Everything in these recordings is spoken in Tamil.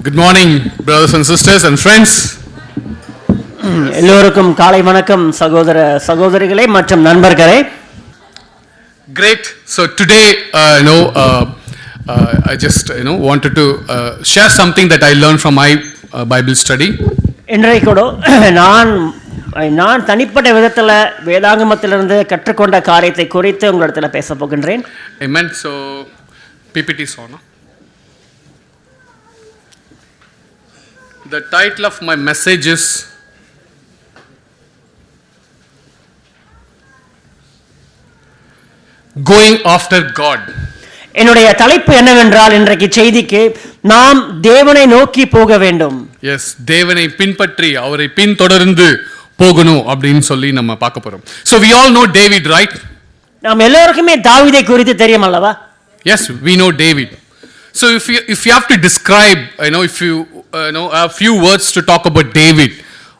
Good morning, brothers and sisters and friends. எல்லோருக்கும் காலை வணக்கம் சகோதர சகோதரிகளே மற்றும் நண்பர்களே. Great. So today, I just wanted to share something that I learned from my Bible study. இன்றைக்கு கூட நான் தனிப்பட்ட விதத்தில் வேதாகமத்திலிருந்து கற்றுக்கொண்ட காரியத்தை குறித்து உங்களிடத்தில் பேச போகின்றேன். Amen. So PPT on. The title of my message is Going After God. என்னுடைய தலைப்பு என்னவென்றால் இன்றைக்கு செய்திக்கு நாம் தேவனை நோக்கி போக வேண்டும். Yes, தேவனை பின்பற்றி அவரை பின்தொடர்ந்து போகணும் அப்படின்னு சொல்லி நம்ம பார்க்க போறோம். So we all know David, right? நாம் எல்லாருக்குமே தாவீதை குறித்து தெரியும் அல்லவா? Yes, we know David. So if you have to describe, if you a few words to talk about David,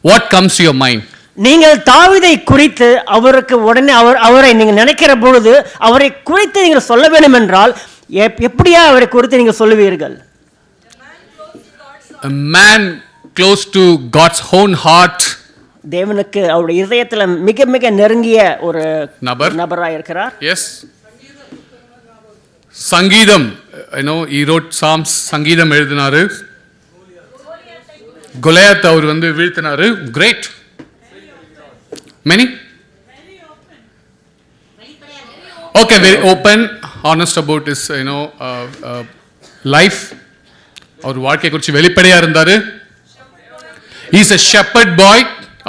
what comes to your mind? நீங்கள் தாவீதை குறித்து அவருக்கு உடனே அவரை நீங்கள் நினைக்கிற பொழுது அவரை குறித்து நீங்கள் சொல்ல வேண்டும் என்றால் எப்படியா அவரை குறித்து நீங்கள் சொல்லுவீர்கள்? A man close to God's own heart. தேவனுக்கு அவருடைய இதயத்தில் மிக மிக நெருங்கிய ஒரு நபராக இருக்கிறார். Yes. சங்கீதம், he wrote Psalms. சங்கீதம் எழுதினாரு. கோலியாத் அவர் வீழ்த்தினாரு. Great. Many? Okay, very open, honest about his, life. அவர் வாழ்க்கை குறித்து வெளிப்படையா இருந்தாரு. He is a shepherd boy,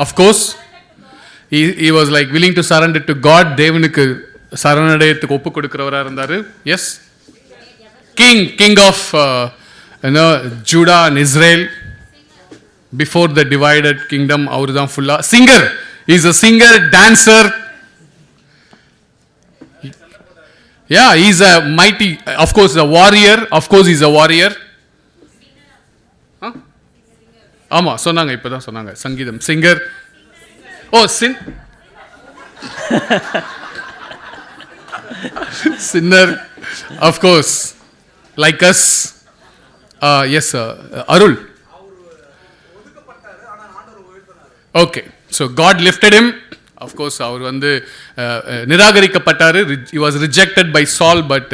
of course. He was like willing to surrender to God. தேவனுக்கு சரணடையத்துக்கு ஒப்பு கொடுக்கிறவரா இருந்தாரு. Yes. King of Judah and Israel before the divided kingdom. அவர் தான் ஃபுல்லா singer. He is a singer, dancer. Yeah, he is a mighty, of course, a warrior. Of course, he is a warrior. ஆமா சொன்னாங்க, இப்பதான் சொன்னாங்க. சங்கீதம் singer. Oh, sinner, of course, like us. Yes, Arul. Okay, so God lifted him. Of course, our நிராகரிக்கப்பட்டாரு. He was rejected by Saul, but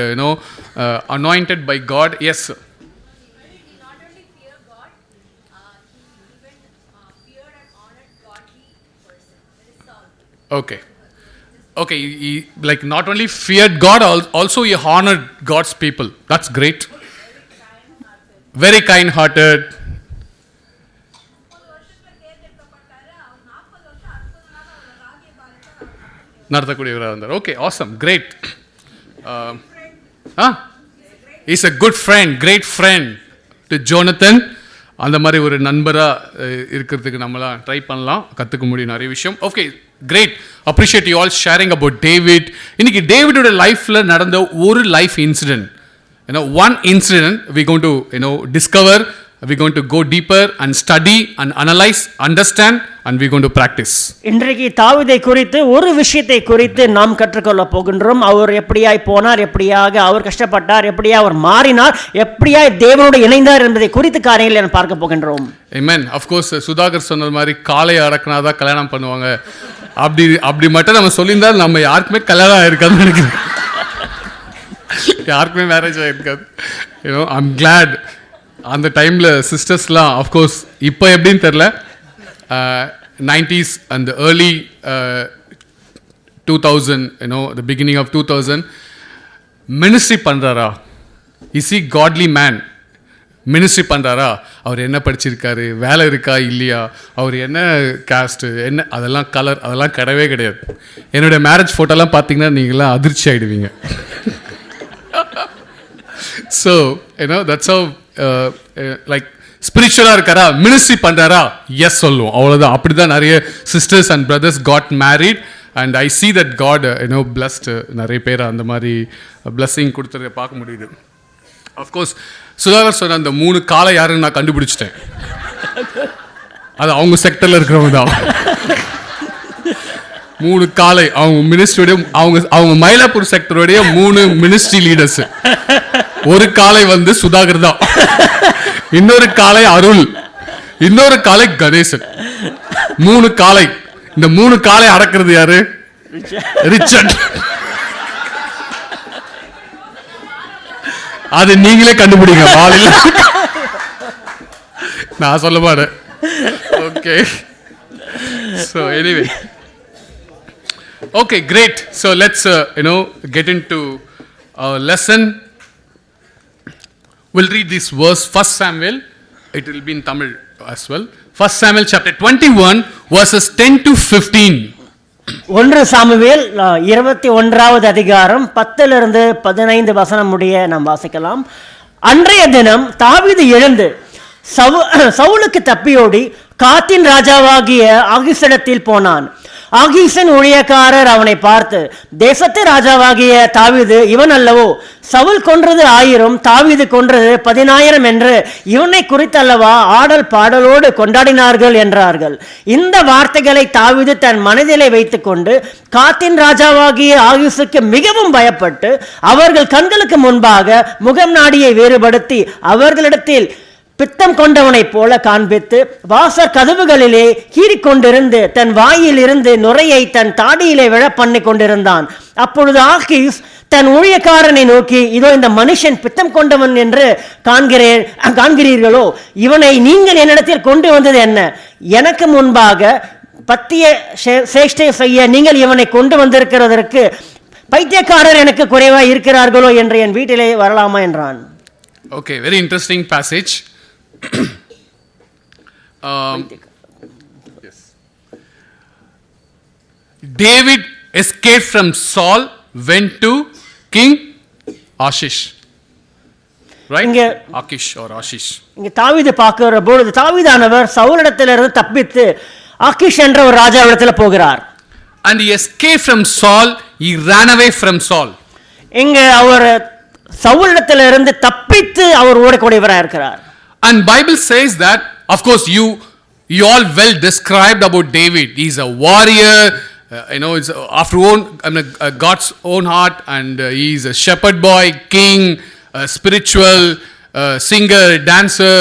anointed by God. Yes, sir. He not only feared God, he even feared and honored godly person. That is Saul. Okay, he like not only feared God, also he honored God's people. That's great. Very kind-hearted. நடத்தக்கூடியவராக இருந்தார். Okay, awesome, great. He's a good friend, great friend to Jonathan. அந்த மாதிரி ஒரு நண்பராக இருக்கிறதுக்கு நம்மளாம் ட்ரை பண்ணலாம், கற்றுக்க முடியும் நிறைய விஷயம். Okay, great. Appreciate you all sharing about David. இன்னைக்கு டேவிடோட லைஃப்பில் நடந்த ஒரு life incident, one incident we're going to discover. We're going to go deeper and study and analyze, understand, and we're going to practice. இன்றைக்கு தாவீதை குறித்து ஒரு விஷயத்தை குறித்து நாம் கற்றுக்கொள்ள போகின்றோம். அவர் எப்படியாய் போனார், எப்படியாக அவர் கஷ்டப்பட்டார், எப்படியா அவர் மாறினார், எப்படியாய் தேவனோடு இணைந்தார் என்பதை குறித்து காரியங்களை நான் பார்க்க போகின்றோம். Amen. Of course, சுதாகர் சொன்ன மாதிரி காலை அடக்குனாதான் கல்யாணம் பண்ணுவாங்க. அப்படி மட்டும் நம்ம சொல்லியிருந்தால் நம்ம யாருக்குமே கல்யாணம் ஆயிருக்காதுன்னு நினைக்கிறேன். யாருக்குமே மேரேஜ் ஆகிருக்காது. ஐம் கிளாட் அந்த டைமில் சிஸ்டர்ஸ்லாம், அஃப்கோர்ஸ் இப்போ எப்படின்னு தெரில, 90s and the early 2000, the beginning of 2000, ministry பண்ணுறாரா? Is he godly man? Ministry பண்ணுறாரா? அவர் என்ன படிச்சிருக்காரு, வேலை இருக்கா இல்லையா, அவர் என்ன காஸ்ட்டு, என்ன அதெல்லாம் கலர், அதெல்லாம் கிடையவே கிடையாது. என்னுடைய மேரேஜ் ஃபோட்டோலாம் பார்த்தீங்கன்னா நீங்களாம் அதிர்ச்சி ஆகிடுவீங்க. So, that's how like spiritual-ஆ இருக்காரா, மினிஸ்ட்ரி பண்ணுறாரா? எஸ் சொல்லுவோம், அவ்வளோதான். அப்படி தான் நிறைய sisters and brothers got married and I see that God blessed நிறைய பேர் அந்த மாதிரி blessing கொடுத்துருக்க பார்க்க முடியுது. அஃப்கோர்ஸ் சுதாகர் சொன்ன அந்த 3 காலை யாருன்னு நான் கண்டுபிடிச்சிட்டேன். அது அவங்க செக்டரில் இருக்கிறவங்க தான். 3 காலை அவங்க மினிஸ்ட்ரியோட, அவங்க மயிலாப்பூர் செக்டருடைய 3 மினிஸ்ட்ரி லீடர்ஸ். ஒரு காலை சுதாகர் தான். இன்னொரு காளை அருள், இன்னொரு காளை கணேசன். 3 காளை. இந்த 3 காளை அடக்கிறது யாரு? ரிச்சர்ட். அது நீங்களே கண்டுபிடிங்க. வாலில் நான் சொல்ல மாட்டேன். Okay. So anyway, okay, great. So let's get into our lesson. We'll read this verse, 1 Samuel. It will be in Tamil as well. 1 Samuel chapter 21 verses 10 to 15. 1 Samuel 21வது அதிகாரம் 10 15 வசனம் முடிய நாம் வாசிக்கலாம். அன்றைய தினம் தாவீது எழுந்து சவுலுக்கு தப்பியோடி காத்தின் ராஜாவாகிய ஆகீசிடத்தில் போனான். ஆகீசின் ஊழியக்காரர் அவனை பார்த்து, தேசத்து ராஜாவாகிய தாவீது இவன் அல்லவோ? சவுல் கொன்றது 1000, தாவீது கொன்றது 10000 என்று இவனை குறித்தல்லவா ஆடல் பாடலோடு கொண்டாடினார்கள் என்றார்கள். இந்த வார்த்தைகளை தாவீது தன் மனதிலே வைத்துக்கொண்டு காத்தின் ராஜாவாகிய ஆகீசுக்கு மிகவும் பயப்பட்டு அவர்கள் கண்களுக்கு முன்பாக முகம் நாடியை வேறுபடுத்தி அவர்களிடத்தில் பித்தம் கொண்டவனைப் போல காண்பித்து வாசற் கதவுகளிலே கீறிக்கொண்டிருந்து தன் வாயில் இருந்து நுரையை தன் தாடியிலே விழ பண்ணி கொண்டிருந்தான். அப்பொழுது ஆகீஸ் தன் ஊழியக்காரனை நோக்கி, இதோ இந்த மனுஷன் பித்தம் கொண்டவன் என்று காண்கிறீர்களோ? இவனை நீங்கள் என்னிடத்தில் கொண்டு வந்தது என்ன? எனக்கு முன்பாக பத்திய சேஷ்டை செய்ய நீங்கள் இவனை கொண்டு வந்திருக்கிறதற்கு பைத்தியக்காரர் எனக்கு குறைவாக இருக்கிறார்களோ என்று என் வீட்டிலே வரலாமா என்றான். Okay, very interesting passage. Yes. David escaped from Saul, went to King Ashish. Right? Akish or Ashish. இங்க தாவீது பார்க்கிற பொழுது தாவீதானவர் சவுலிடத்திலிருந்து தப்பித்து ஆகிஷ் என்ற ஒரு ராஜாவிடத்தில் போகிறார். And he escaped from Saul, he ran away from Saul. இங்க அவர் சவுலிடத்திலிருந்து தப்பித்து அவர் ஓடக்கூடியவராக இருக்கிறார். And Bible says that, of course, you all well described about David. He's a warrior, it's after God's own heart, and he's a shepherd boy, king, spiritual, singer, dancer,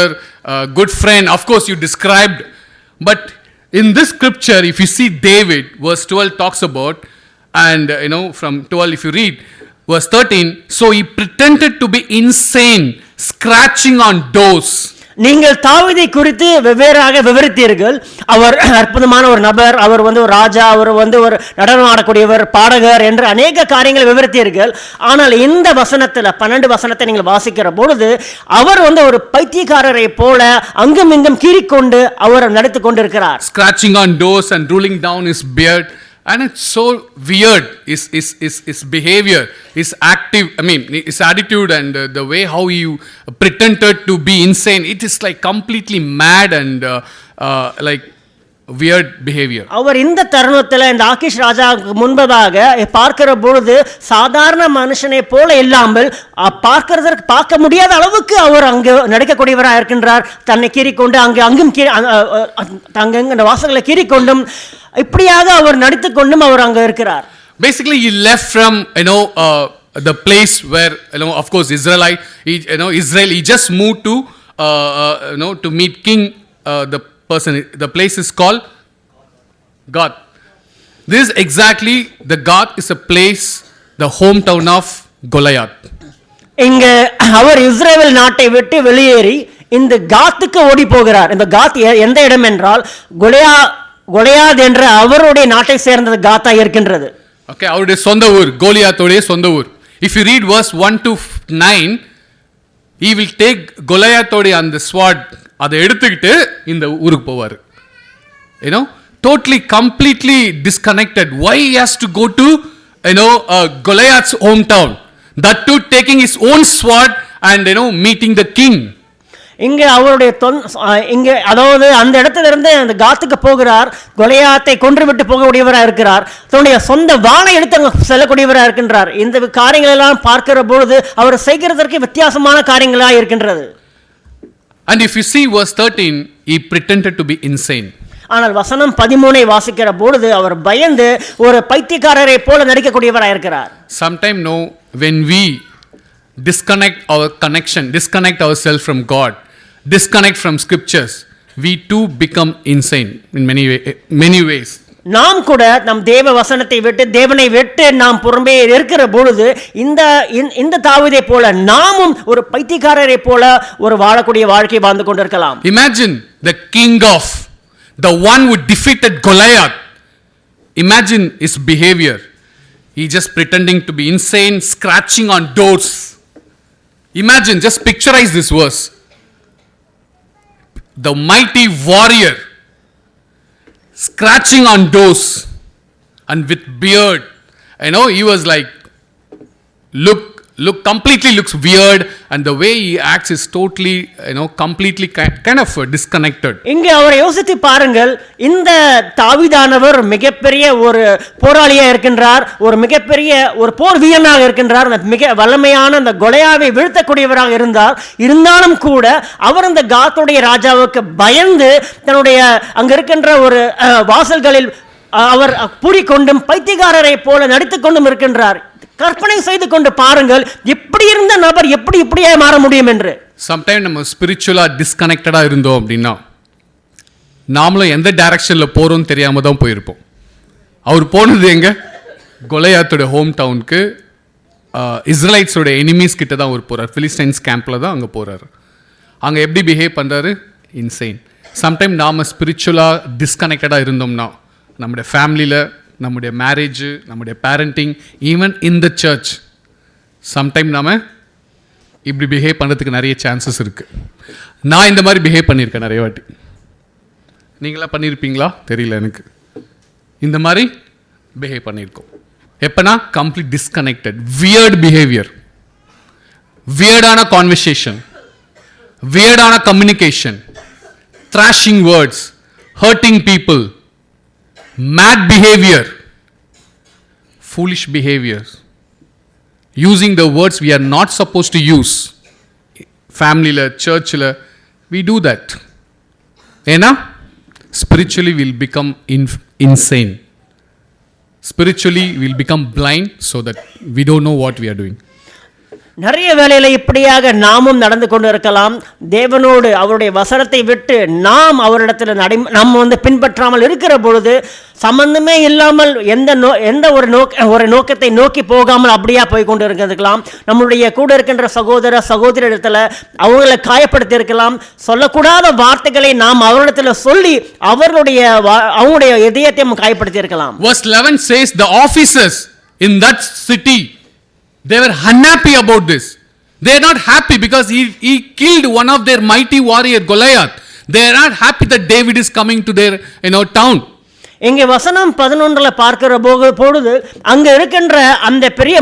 good friend. Of course, you described. But in this scripture, if you see David, verse 12 talks about, and from 12, if you read, verse 13, so he pretended to be insane, scratching on doors. நீங்கள் தாவீதை குறித்து வெவ்வேறாக விவரித்தீர்கள். அவர் அற்புதமான ஒரு நபர், அவர் ஒரு ராஜா, அவர் ஒரு நடனம் ஆடக்கூடியவர், பாடகர் என்று அநேக காரியங்களை விவரித்தீர்கள். ஆனால் இந்த வசனத்தில் 12 வசனத்தை நீங்கள் வாசிக்கிற பொழுது அவர் ஒரு பைத்தியக்காரரை போல அங்கும் இங்கும் கீறிக்கொண்டு அவர் நடித்துக் கொண்டிருக்கிறார். Scratching on doors and ruling down his beard. And it's so weird, his behavior, his his attitude, and the way how he pretended to be insane. It is like completely mad and like weird behavior. அவர் இந்த தருணத்தில் இந்த ஆகிஷ் ராஜாவுக்கு முன்பதாக பார்க்கிற பொழுது சாதாரண மனுஷனை போல இல்லாமல் பார்க்க முடியாத அளவுக்கு அவர் அங்கு நடக்கக்கூடியவராக இருக்கின்றார். தன்னை கீறிக்கொண்டு அங்கும் அந்த வாசல்களை கீறிக்கொண்டும் இப்படியாக அவர் நடித்துக் கொண்டும் அவர் அங்க இருக்கிறார். Basically he left from the place where of course Israel he just moved to to meet king the place is called Gath. This is exactly the Gath is a place, the hometown of Goliath. இங்க அவர் இஸ்ரவேல் நாட்டை விட்டு வெளியேறி இந்த காத்துக்கு ஓடி போகிறார். இந்த காத் எந்த இடம் என்றால் கொலியாத் என்ற அவருடைய நாட்டை சேர்ந்தது காத்தா இருக்கின்றது. Okay, அவருடைய சொந்த ஊர், கோலியாத்தோடைய சொந்த ஊர். If you read verse 1 to 9, he will take கோலியாத்தோடைய அந்த sword, அதை எடுத்துக்கிட்டு இந்த ஊருக்கு போவார். Totally completely disconnected. Why he has to go to Goliath's hometown, that too taking his own sword and meeting the king. இங்கே அவருடைய இங்கே அதாவது அந்த இடத்திலிருந்து அந்த காத்துக்கு போகிறார். கொலையாத்தை கொன்றுவிட்டு போகக்கூடியவராக இருக்கிறார். தன்னுடைய சொந்த வாளை எடுத்து அங்கே செல்லக்கூடியவராக இருக்கின்றார். இந்த காரியங்கள் எல்லாம் பார்க்கிற பொழுது அவர் செய்கிறதற்கு வித்தியாசமான காரியங்களாக இருக்கின்றது. And if you see verse 13, he pretended to be insane. ஆனால் வசனம் 13 வாசிக்கிற பொழுது அவர் பயந்து ஒரு பைத்தியக்காரரை போல நடிக்கக்கூடியவராக இருக்கிறார். Sometime when we disconnect ourselves from God, disconnect from scriptures, we too become insane in many ways. நாம் கூட நம் தேவ வசனத்தை விட்டு தேவனை விட்டு நாம் புறம்பே இருக்கிற பொழுது இந்த தாவீதை போல நாமும் ஒரு பைத்தியக்காரரை போல ஒரு வாழக்கூடிய வாழ்க்கை வாழ்ந்து கொண்டிருக்கலாம். Imagine the king of the one who defeated Goliath. Imagine his behavior. He just pretending to be insane, scratching on doors. Imagine, just picturize this verse. The mighty warrior scratching on doors and with beard. He was like, look completely looks weird, and the way he acts is totally, completely kind of disconnected. இங்கே அவரை யோசித்து பாருங்கள். இந்த தாவீதானவர் மிகப்பெரிய ஒரு போராளியா இருக்கின்றார், ஒரு மிகப்பெரிய ஒரு போர் வீரனாக இருக்கின்றார், மிக வல்லமையான அந்த கொலையாவை வீழ்த்தக்கூடியவராக இருந்தாலும் கூட அவர் இந்த காத்துடைய ராஜாவுக்கு பயந்து தன்னுடைய அங்க இருக்கின்ற ஒரு வாசல்களில் அவர் பூடிக்கொண்டும் பைத்தியக்காரரை போல நடித்துக் கொண்டும் இருக்கின்றார். கற்பனை செய்து கொண்டு பாருங்கள், எப்படி இருந்த நபர் இப்படியே மாற முடியும் என்று. சம்டைம் நம்ம ஸ்பிரிச்சுவலா டிஸ்கனெக்டடா இருந்தோம் அப்படின்னா நாமளும் எந்த டைரக்ஷன்ல போறோம்னு தெரியாம தான் போயிருப்போம். அவர் போனது எங்க? கொலையாத்தோட ஹோம் டவுனுக்கு, இஸ்ரேலைட்ஸோட எனிமீஸ் கிட்ட தான் அவர் போறார். பிலிஸ்டைன்ஸ் கேம்ப்ல தான் அங்கே போறாரு. அங்கே எப்படி பிஹேவ் பண்றாரு? இன்சைன். சம்டைம் நாம ஸ்பிரிச்சுவலா டிஸ்கனெக்டடா இருந்தோம்னா நம்முடைய ஃபேமிலியில், நம்முடைய மேரேஜ், நம்முடைய parenting, even in the church sometime நாம் இப்படி பிஹேவ் பண்ணுறதுக்கு நிறைய சான்சஸ் இருக்குது. நான் இந்த மாதிரி பிஹேவ் பண்ணியிருக்கேன் நிறைய வாட்டி. நீங்களாம் பண்ணியிருப்பீங்களா தெரியல எனக்கு. இந்த மாதிரி பிஹேவ் பண்ணியிருக்கோம். எப்போனா கம்ப்ளீட் டிஸ்கனெக்டட், வியர்ட் பிஹேவியர், வியர்டான கான்வர்சேஷன், வியர்டான communication, thrashing words, hurting people, mad behavior, foolish behavior, using the words we are not supposed to use. Family la, church la, we do that. Spiritually we'll become insane. Spiritually we'll become blind so that we don't know what we are doing. நிறைய வேளையில இப்படியாக நாமும் நடந்து கொண்டு இருக்கலாம். தேவனோடு அவருடைய வசனத்தை விட்டு நாம் அவரிடத்தில் நம்ம பின்பற்றாமல் இருக்கிற பொழுது சம்பந்தமே இல்லாமல் எந்த ஒரு நோக்கத்தை நோக்கி போகாமல் அப்படியா போய் கொண்டு இருக்கலாம். நம்மளுடைய கூட இருக்கின்ற சகோதர இடத்துல அவங்களை காயப்படுத்தி இருக்கலாம். சொல்லக்கூடாத வார்த்தைகளை நாம் அவரிடத்துல சொல்லி அவங்களுடைய இதயத்தை காயப்படுத்தி இருக்கலாம். Verse 11 says the officers in that city, they were unhappy about this. They are not happy because he killed one of their mighty warrior Goliath. They are not happy that David is coming to their town. இங்கே வசனம் 11 பார்க்கிற பொழுது அங்க இருக்கின்ற அந்த பெரிய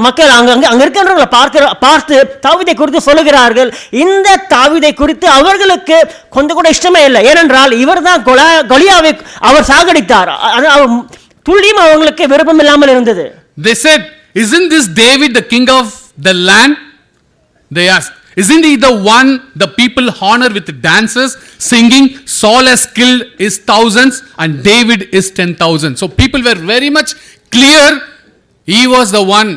மக்கள் அங்க இருக்கின்றவங்களை பார்த்து தாவீதை குறித்து சொல்லுகிறார்கள். இந்த தாவீதை குறித்து அவர்களுக்கு கொஞ்சம் கூட இஷ்டமே இல்லை. ஏனென்றால் இவர் தான் கொலியாவை அவர் சாகடித்தார். துள்ளியும் அவங்களுக்கு விருப்பம் இல்லாமல் இருந்தது. They said, isn't this David the king of the land? They asked. Isn't he the one the people honor with dances, singing? Saul has killed his thousands and David is 10,000. So people were very much clear. He was the one,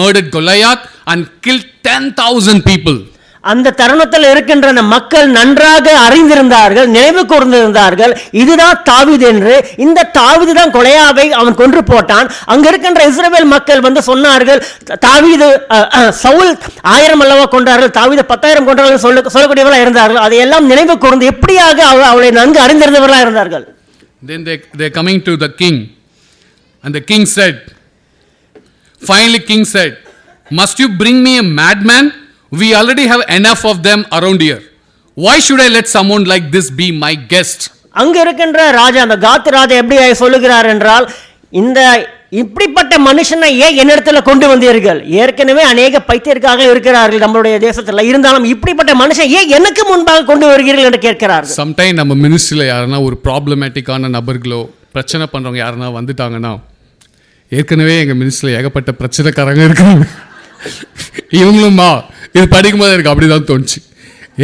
murdered Goliath and killed 10,000 people. அந்த தருணத்தில் இருக்கின்ற மக்கள் நன்றாக அறிந்திருந்தார்கள், நினைவு கூர்ந்திருந்தார்கள், இதுதான் தாவீது என்று. இந்த தாவீது தான் கொலையாவை அவன் கொன்று போட்டான். அங்க இருக்கின்ற இஸ்ரவேல் மக்கள் சொன்னார்கள், தாவீது சவுல் 1000 அல்லவா கொன்றார்கள், தாவீது 10,000 கொன்றார்கள் சொல்லக்கூடியவர்களாக இருந்தார்கள். அதையெல்லாம் நினைவு கூர்ந்து எப்படியாக அவளை நன்கு அறிந்திருந்தவர்களாக இருந்தார்கள். Then they coming to the king, and the king said, finally king said, must you bring me a madman? We already have enough of them around here. Why should I let someone like this be my guest? அங்க இருக்கின்ற ராஜா, அந்த காத் ராஜா எப்படி சொல்லுகிறார் என்றால், இந்த இப்படிப்பட்ட மனுஷனை ஏன் என்னிடத்துல கொண்டு வந்தீர்கள்? ஏற்கனவே அநேக பைத்தியர்களாக இருக்கிறார்கள் நம்மளுடைய தேசத்துல, இருந்தாலும் இப்படிப்பட்ட மனுஷன் ஏன் எனக்கு முன்பாக கொண்டு வருகிறீர்கள் என்று கேட்கிறார்கள். சம்டைம் நம்ம மினிஸ்ட்ரியில யாருன்னா ஒரு ப்ராப்ளமேட்டிக்கான நபர்களோ பிரச்சனை பண்றவங்க யாருன்னா வந்துட்டாங்கன்னா, ஏற்கனவே எங்க மினிஸ்ட்ரியில ஏகப்பட்ட பிரச்சனைக்காரங்க இருக்காங்க, இவங்களுமா இது படிக்கும்போது எனக்கு அப்படிதான் தோணுச்சு.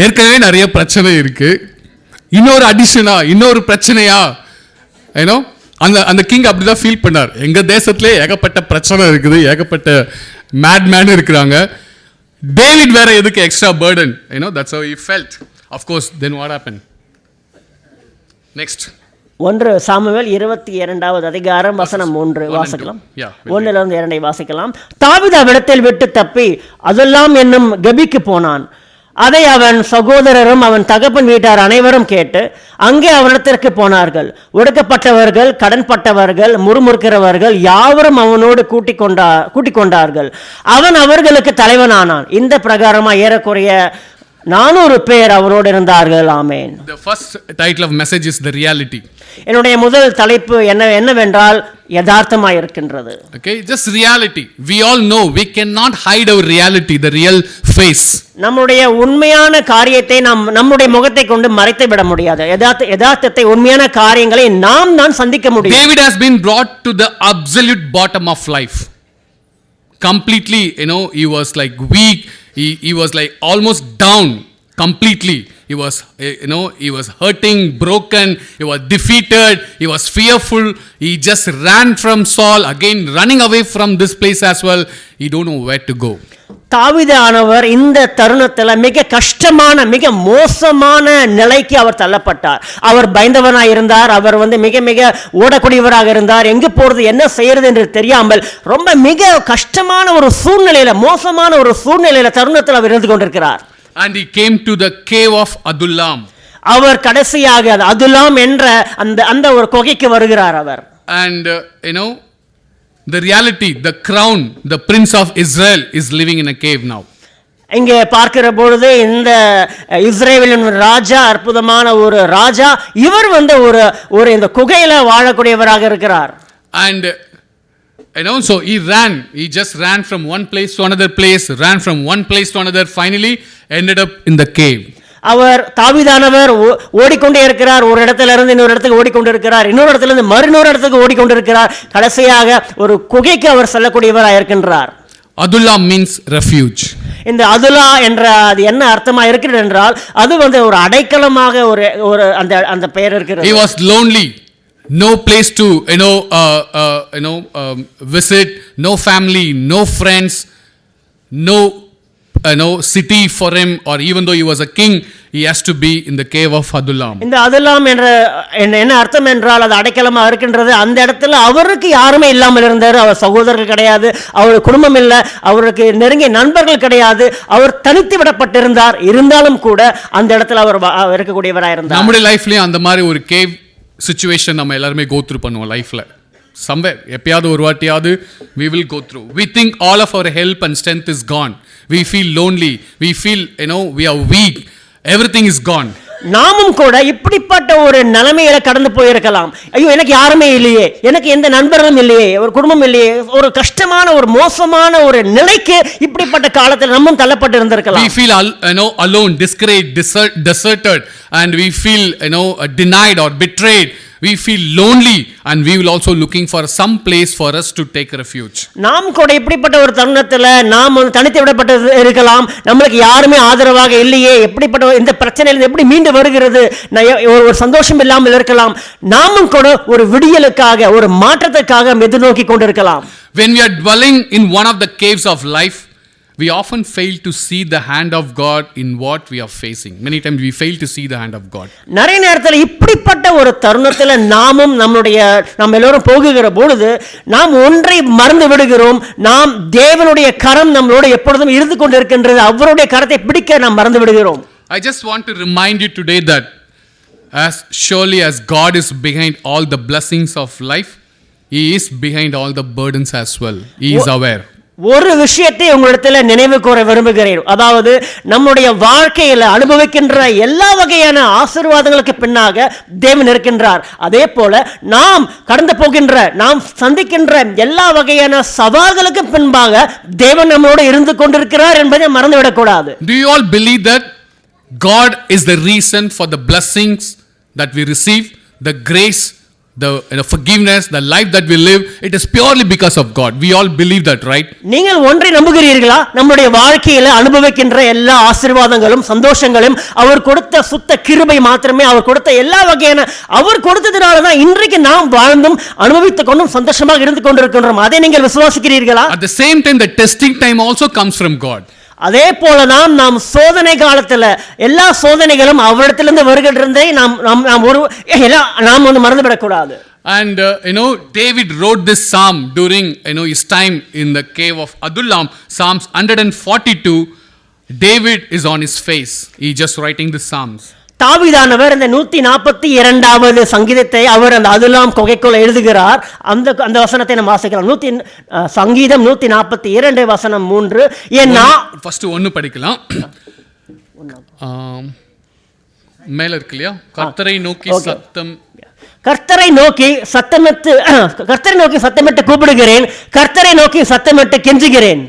ஏற்கனவே நிறைய பிரச்சனை இருக்கு, இன்னொரு அடிஷனா இன்னொரு பிரச்சனையா? அந்த கிங் அப்படிதான் ஃபீல் பண்ணார். எங்க தேசத்திலே ஏகப்பட்ட பிரச்சனை இருக்குது, ஏகப்பட்ட மேட் மேன் இருக்கிறாங்க, டேவிட் வேற எதுக்கு extra burden? That's how he felt. Of course, then what happened? Next. 1 Samuel 22வது அதிகாரம் வசனம் 3 வாசிக்கலாம். Yeah. 1லிருந்து 2 வாசிக்கலாம். தாவீது அவ்விடத்தில் விட்டு தப்பி அதுல்லாம் என்னும் கெபிக்கு போனான். அதை அவன் சகோதரரும் அவன் தகப்பன் வீட்டார் அனைவரும் கேட்டு அங்கே அவனிடத்திற்கு போனார்கள். ஒடுக்கப்பட்டவர்கள், கடன்பட்டவர்கள், முறுமுறுக்கிறவர்கள் யாவரும் அவனோடு கூட்டிக் கொண்டார்கள். அவன் அவர்களுக்கு தலைவனானான். இந்த பிரகாரமா ஏறக்குறைய 400 பேர் அவரோடு இருந்தார்கள். ஆமென். The first title of message is the reality. என்னுடைய முதல் தலைப்பு என்னவென்றால் யதார்த்தமாய் இருக்கின்றது. Okay, just reality. We all know we cannot hide our reality, the real face. நம்முடைய உண்மையான காரியத்தை நம்முடைய முகத்தை கொண்டு மறைத்து விட முடியாது. யதார்த்தத்தை, உண்மையான காரியங்களை நாம் தான் சந்திக்க முடியும். David has been brought to the absolute bottom of life. Completely, he was like weak. He was like almost down completely. He was, he was hurting, broken. He was defeated. He was fearful. He just ran from Saul, again running away from this place as well. He don't know where to go. தாவீது ஆனவர் இந்த தருணத்தில் மிக கஷ்டமான, மிக மோசமான நிலைக்கு அவர் தள்ளப்பட்டார். அவர் பயந்தவனாக இருந்தார். அவர் மிக மிக ஓடக்கூடியவராக இருந்தார். எங்கு போறது, என்ன செய்யறது என்று தெரியாமல் ரொம்ப மிக கஷ்டமான ஒரு சூழ்நிலையில, மோசமான ஒரு சூழ்நிலையில தருணத்தில் அவர் இருந்து கொண்டிருக்கிறார். And he came to the cave of Adullam. அவர் கடைசியாக அதுல்லாம் என்ற அந்த ஒரு குகைக்கு வருகிறார் அவர். And the reality, the crown, the prince of Israel is living in a cave now. இங்கே பார்க்கிற பொழுது இந்த இஸ்ரேலின் ராஜா, அற்புதமான ஒரு ராஜா, இவர் ஒரு இந்த குகையில வாழக்கூடியவராக இருக்கிறார். And so he just ran from one place to another place, ran from one place to another, finally ended up in the cave. அவர் தாவீதானவர் ஓடிக்கொண்டே இருக்கிறார். ஒரு இடத்துல இருந்து இன்னொரு இடத்துக்கு ஓடிக்கொண்டு இருக்கிறார். இன்னொரு இடத்துல இருந்து மறுநூறு இடத்துக்கு ஓடிக்கொண்டு இருக்கிறார். கடைசியாக ஒரு குகைக்கு அவர் செல்லக்கூடியவராக இருக்கின்றார். Adullam means refuge. இந்த அதுலா என்ற அது என்ன அர்த்தமா இருக்கிறது என்றால் அது ஒரு அடைக்கலமாக ஒரு அந்த பெயர் இருக்கிறது. He was lonely. No place to visit, no family, no friends, no city for him, or even though he was a king, he has to be in the cave of Adullam. இந்த அதுலாம் என்ற என்ன அர்த்தம் என்றால் அது அடைக்கலமா இருக்கின்றது. அந்த இடத்துல அவருக்கு யாருமே இல்லாமல் இருந்தார். அவர் சகோதரர்கள் கிடையாது, அவர் குடும்பம் இல்லை, அவருக்கு நெருங்கிய நண்பர்கள் கிடையாது. அவர் தனித்து விடப்பட்டிருந்தார். இருந்தாலும் கூட அந்த இடத்துல அவர் இருக்கக்கூடியவராக இருந்தார். நம்முடைய லைஃப்லயும் அந்த மாதிரி ஒரு கேவ் சிச்சுவேஷன் நம்ம எல்லாருமே கோ த்ரூ பண்ணுவோம் லைஃப்ல. somewhere எப்பயாவது ஒரு வாட்டியாவது we will go through. We think all of our help and strength is gone. We feel lonely. We feel we are weak. Everything is gone. நாமும் கூட இப்படிப்பட்ட ஒரு நிலைமையில கடந்து போயிருக்கலாம். ஐயோ, எனக்கு யாருமே இல்லையே, எனக்கு எந்த நண்பர்களும் இல்லையே, ஒரு குடும்பம் இல்லையே, ஒரு கஷ்டமான ஒரு மோசமான ஒரு நிலைக்கு இப்படிப்பட்ட காலத்தில் நம்மும் தள்ளப்பட்டு இருந்திருக்கலாம். We feel alone, discouraged, deserted, and we feel denied or betrayed. We feel lonely, and we will also looking for some place for us to take refuge. நாம் கூட இப்படிப்பட்ட ஒரு தருணத்துல நாம் தனித்து விடப்பட்டு இருக்கலாம். நமக்கு யாருமே ஆதரவாக இல்லையே, எப்படிப்பட்ட இந்த பிரச்சனையிலிருந்து எப்படி மீண்டு வருகிறது, ஒரு சந்தோஷம் இல்லாமல் இருக்கலாம். நாமும் கூட ஒரு விடியலுக்காக, ஒரு மாற்றத்துக்காக எதிர்நோக்கி கொண்டிருக்கலாம். When we are dwelling in one of the caves of life, we often fail to see the hand of God in what we are facing. Many times we fail to see the hand of God. நிறைய நேரத்தில் இப்படிப்பட்ட ஒரு தருணத்தில் நாம் எல்லோரும் போகுகிற பொழுது நாம் ஒன்றை மறந்து விடுகிறோம். நாம் தேவனுடைய கரம் நம்மளோடு எப்பொழுதும் இருந்து கொண்டிருக்கின்றது. அவருடைய கரத்தை பிடிக்க நாம் மறந்து விடுகிறோம். I just want to remind you today that as surely as God is behind all the blessings of life, He is behind all the burdens as well. He is aware. ஒரு விஷயத்தை உங்களிடத்தில் நினைவு கூற விரும்புகிறேன். அதாவது நம்முடைய வாழ்க்கையில அனுபவிக்கின்ற எல்லா வகையான ஆசீர்வாதங்களுக்கு பின்னாக தேவன் இருக்கின்றார். அதே போல நாம் கடந்து போகின்ற, நாம் சந்திக்கின்ற எல்லா வகையான சவால்களுக்கு பின்பாக தேவன் நம்மளோடு இருந்து கொண்டிருக்கிறார் என்பதை மறந்துவிடக்கூடாது. Do you all believe that God is the reason for the blessings that we receive, the grace, the forgiveness, the life that we live? It is purely because of God. We all believe that, right? நீங்கள் ஒன்றை நம்புகிறீர்களா? நம்முடைய வாழ்க்கையில அனுபவிக்கின்ற எல்லா ஆசீர்வாதங்களும் சந்தோஷங்களும் அவர் கொடுத்த சுத்த கிருபை மாத்திரமே. அவர் கொடுத்த எல்லா வகையான அவர் கொடுத்ததனால தான் இன்றைக்கு நாம் வாழ்ந்தும் அனுபவித்துக் கொண்டும் சந்தோஷமாக இருந்து கொண்டிருக்கின்றோம். அதை நீங்கள் விசுவாசிக்கிறீர்களா? At the same time, the testing time also comes from God. அதே போலதான் நாம் சோதனை காலத்துல எல்லா சோதனைகளும் அவரிடத்திலிருந்து வருகின்றதை நாம் வந்து மறந்துவிடக்கூடாது. And David wrote this psalm during his time in the cave of Adullam. Psalms 142. David is on his face. He just writing the psalms. தாவீதானவர் இந்த 142வது சங்கீதத்தை அவர் அந்த அதுல்லாம் குகைக்குள்ள எழுதுகிறார். அந்த வசனத்தை நம்ம வாசிக்கலாம். சங்கீதம் 142 வசனம் 3. ஏன்னா ஃபர்ஸ்ட் 1 படிக்கலாம். மேல இருக்கு இல்லையா? கர்த்தரை நோக்கி சத்தமிட்டு கூப்பிடுகிறேன், கர்த்தரை நோக்கி சத்தமிட்டு கெஞ்சுகிறேன்.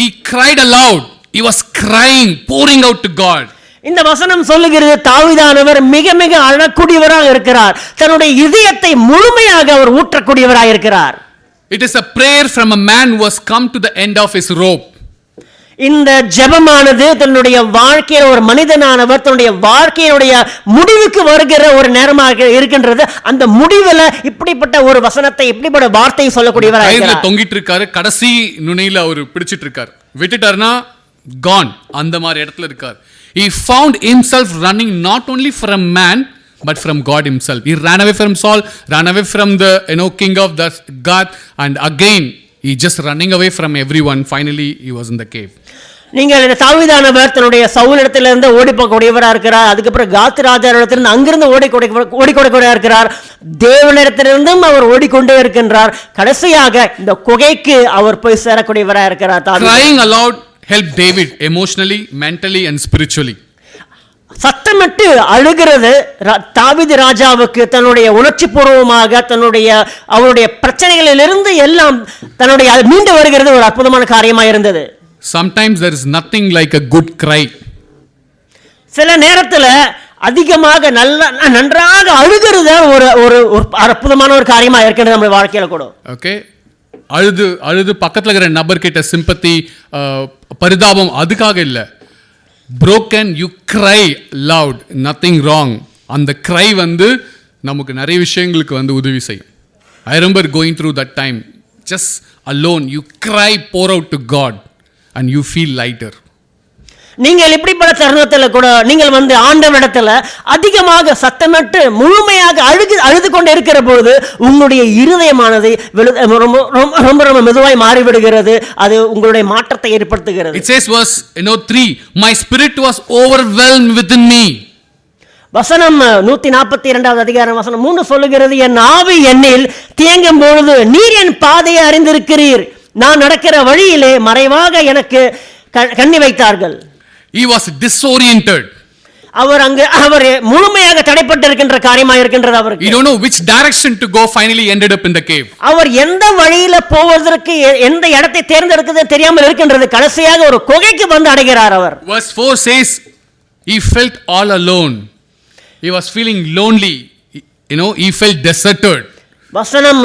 He cried aloud. He was crying, pouring out to God. இந்த வசனம் சொல்லுகிறது தாவீதானவர் மிக மிக அழக்கூடியவராக இருக்கிறார். தன்னுடைய இதயத்தை முழுமையாக அவர் ஊற்றக்கூடியவராக இருக்கிறார். It is a prayer from a man who has come to the end of his rope. இந்த ஜெபமானது தன்னுடைய வாழ்க்கையில ஒரு மனிதனானவர் தன்னுடைய வாழ்க்கையுடைய முடிவுக்கு வருகிற ஒரு நேரமாக இருக்கின்றது. அந்த முடிவுல இப்படிப்பட்ட ஒரு வசனத்தை இப்படிப்பட்ட வார்த்தையை சொல்லக்கூடியவராக இருக்கிறார். தொங்கிட்டு இருக்காரு, கடைசி நுனியில அவர் பிடிச்சிட்டு இருக்காரு. விட்டுட்டாருன்னா gone, அந்த மாதிரி இடத்துல இருக்கார். He found himself running not only from man but from God himself. He ran away from Saul, ran away from the king of the God, and again he just running away from everyone. Finally he was in the cave. நீங்கள் இந்த தாவீதானவர் தன்னுடைய சவுல் இடத்திலிருந்து ஓடி போகக்கூடியவராக இருக்கிறார். அதுக்கப்புறம் காத் ராஜா இடத்திலிருந்து அங்கிருந்து ஓடிக்கொண்டிருக்கிறார் இருக்கிறார். தேவனிடத்திலிருந்தும் அவர் ஓடிக்கொண்டே இருக்கின்றார். கடைசியாக இந்த குகைக்கு அவர் போய் சேரக்கூடியவராக இருக்கிறார். Crying aloud helped David emotionally, mentally and spiritually. சத்தமிட்டு அழுகிறது தாவீது ராஜாவுக்கு தன்னுடைய உணர்ச்சி பூர்வமாக அவருடைய பிரச்சனைகளிலிருந்து எல்லாம் தன்னுடைய மீண்டு வருகிறது ஒரு அற்புதமான காரியமாக இருந்தது. Sometimes there is nothing like a good cry. சில நேரத்துல அதிகமாக நன்றாக அழுகிறது ஒரு அற்புதமான ஒரு காரியமா இருக்கிறது நம்ம வாழ்க்கையில கூட. ஓகே, அழுது பக்கத்துல இருக்கிற நபர் கிட்ட சிம்பத்தி பரிதாபம் அதுக்காக இல்ல. broken you cry loud, nothing wrong. அந்த cry வந்து நமக்கு நிறைய விஷயங்களுக்கு வந்து உதவி செய்யும். I remember going through that time, just alone you cry, pour out to God and you feel lighter. நீங்கள் இப்படிப்பட்ட தருணத்தில் கூட நீங்கள் வந்து ஆண்டவரிடத்தில் அதிகமாக சத்தமிட்டு முழுமையாக அழுது கொண்டு இருக்கிற பொழுது உங்களுடைய இருதயமானது ரொம்ப ரொம்ப மெதுவாய் மாறிவிடுகிறது. அது உங்களுடைய மாற்றத்தை ஏற்படுத்துகிறது. It says verse 3, my spirit was overwhelmed within me. வசனம் 142வது அதிகாரம் வசனம் 3 சொல்லுகிறது, என் ஆவி என்னில் தேங்கும் பொழுது நீர் என் பாதையை அறிந்திருக்கிறீர், நான் நடக்கிற வழியிலே மறைவாக எனக்கு கண்ணி வைத்தார்கள். He was disoriented. அவர் முழுமையாக தடைப்பட்டிருக்கின்ற காரியமாக இருக்கின்றது அவருக்கு. He don't know which direction to go, finally ended up in the cave. அவர் எந்த வழியில போவதற்கு எந்த இடத்தை தேர்ந்தெடுக்கிறது தெரியாமல் இருக்கின்றது. கடைசியாக ஒரு குகைக்கு வந்து அடைகிறார் அவர். Verse 4 says he felt all alone. He was feeling lonely. He felt deserted. வசனம்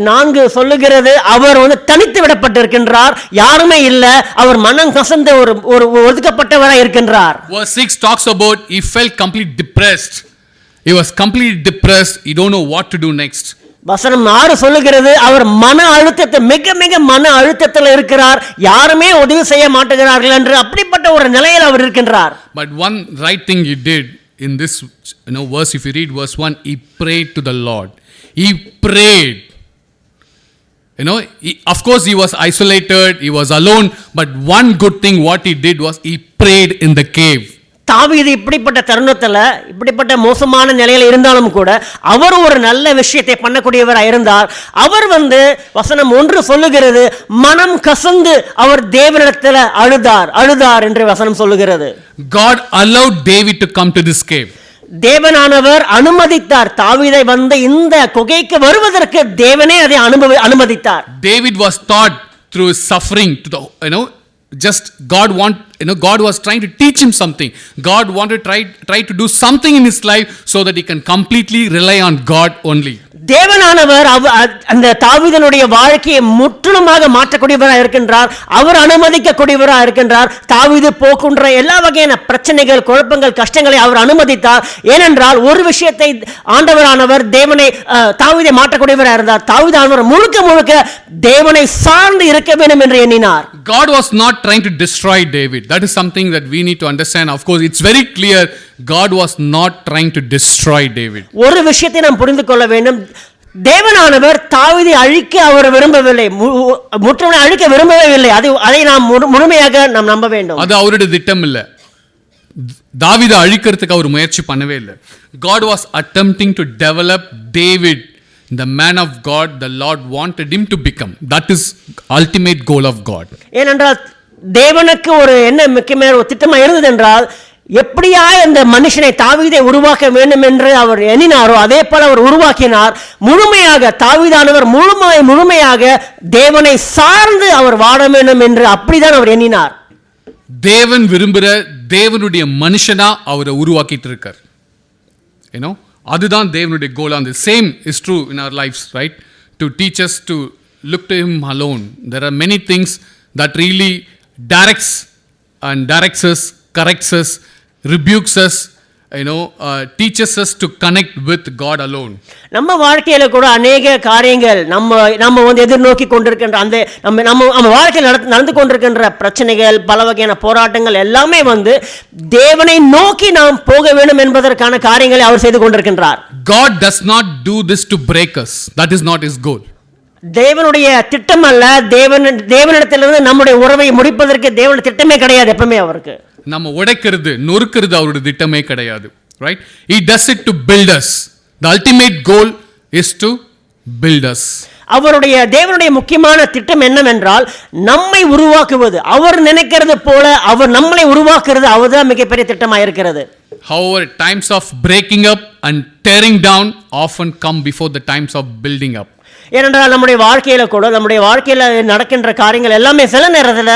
4 சொல்லுகிறது அவர் வந்து தனித்து விடப்பட்டிருக்கின்றார், யாருமே இல்ல, அவர் மனம் கசந்த ஒரு ஒதுக்கப்பட்டவராய் இருக்கின்றார். Verse 6 talks about he felt completely depressed. He was completely depressed. He don't know what to do next. வசனம் 6 சொல்லுகிறது அவர் மன அழுத்தத்தை மிக மிக மன அழுத்தத்தில் இருக்கிறார், யாருமே உதவி செய்ய மாட்டேங்கிறார்கள் என்று அப்படிப்பட்ட ஒரு நிலையில் அவர் இருக்கின்றார். But one right thing he did in this verse, if you read verse 1, he prayed to the Lord. He prayed. Of course he was isolated, he was alone, but one good thing what he did was he prayed in the cave. தாவீது இப்படிப்பட்ட தருணத்துல இப்படிப்பட்ட மோசமான நிலையில இருந்தாலும் கூட அவர் ஒரு நல்ல விஷயத்தை பண்ணக்கூடியவராக இருந்தார். அவர் வந்து வசனம் 1 சொல்லுகிறது மனம் கசந்து அவர் தேவனிடத்தில் அழுதார் என்று வசனம் சொல்லுகிறது. God allowed David to come to this cave. தேவனானவர் அனுமதித்தார் தாவீதை வந்து இந்த குகைக்கு வருவதற்கு. தேவனே அதை அனுமதித்தார். David was taught through his suffering to the just God want God was trying to teach him something. God wanted to try to do something in his life so that he can completely rely on God only. தேவனானவர் அந்த தாவீதனுடைய வாழ்க்கையை முற்றிலுமாக மாற்றக்கூடியவராக இருக்கின்றார். அவர் அனுமதிக்கக்கூடியவராக இருக்கின்றார். தாவீது போக்குன்ற எல்லா வகையான பிரச்சனைகள், குழப்பங்கள், கஷ்டங்களை அவர் அனுமதித்தார். ஏனென்றால் ஒரு விஷயத்தை ஆண்டவரானவர் தேவனை தாவீதை மாற்றக்கூடியவராக இருந்தார். தாவீதானவர் முழுக்க முழுக்க தேவனை சார்ந்து இருக்க வேண்டும் என்று எண்ணினார். God was not trying to destroy David. That is something that we need to understand. Of course, it's very clear God was not trying to destroy David. ஒரு விஷயத்தை நாம் புரிந்து கொள்ள வேண்டும். தேவனானவர் தாவீதை அழிக்க அவர் விரும்பவில்லை, முற்றிலும் அழிக்க விரும்பவே இல்லை. அதை நாம் முழுமையாக நாம் நம்ப வேண்டும். அது அவருடைய திட்டம் இல்ல. தாவீதை அழிக்கிறதுக்கு அவர் முயற்சி பண்ணவே இல்லை. God was attempting to develop David, the man of God the Lord wanted him to become. That is ultimate goal of God. ஏனென்றால் தேவனுக்கு ஒரு என்ன முக்கியமான ஒரு திட்டமா இருந்தது என்றால், எப்படியா இந்த மனுஷனை தாவீதை உருவாக்க வேண்டும் என்று அவர் எண்ணினாரோ அதே போல அவர் உருவாக்கினார். முழுமையாக தாவீதானவர் முழுமையாக தேவனை சார்ந்து அவர் வாழ வேண்டும் என்று அப்படிதான் அவர் எண்ணினார். தேவன் விரும்புகிற தேவனுடைய மனுஷனா அவரை உருவாக்கிட்டு இருக்கார். அதுதான் தேவனுடைய கோல். அந்த same is true in our lives, right? To teach us to look to him alone. There are many things that really directs us, corrects us, rebukes us, teaches us to connect with God alone. நம்ம வாழ்க்கையில கூட அநேக காரியங்கள் நம்ம வந்து எதிர்நோக்கி கொண்டிருக்கின்ற அந்த நம்ம வாழ்க்கையில் நடந்து கொண்டிருக்கின்ற பிரச்சனைகள், பல வகையான போராட்டங்கள் எல்லாமே வந்து தேவனை நோக்கி நாம் போக வேண்டும் என்பதற்கான காரியங்களை அவர் செய்து கொண்டிருக்கின்றார். God does not do this to break us. That is not his goal. தேவனுடைய திட்டம் அல்ல. தேவனிடத்திலிருந்து நம்முடைய உறவை முடிப்பதற்கு தேவனுடைய திட்டமே கிடையாது. எப்பவுமே அவருக்கு நம்ம உடைக்கிறது, நொறுக்கிறது அவருடைய திட்டமே கிடையாது, right? He does it to build us. The ultimate goal is to build us. தேவனுடைய முக்கியமான திட்டம் என்னவென்றால் நம்மை உருவாக்குவது. அவர் நினைக்கிறது போல அவர் நம்மளை உருவாக்குறது அவர்தான் மிகப்பெரிய திட்டமாக இருக்கிறது. However, times of breaking up and tearing down often come before the times of building up. ஏனென்றால் நம்முடைய வாழ்க்கையில் நடக்கின்ற காரியங்கள் எல்லாமே சில நேரத்தில்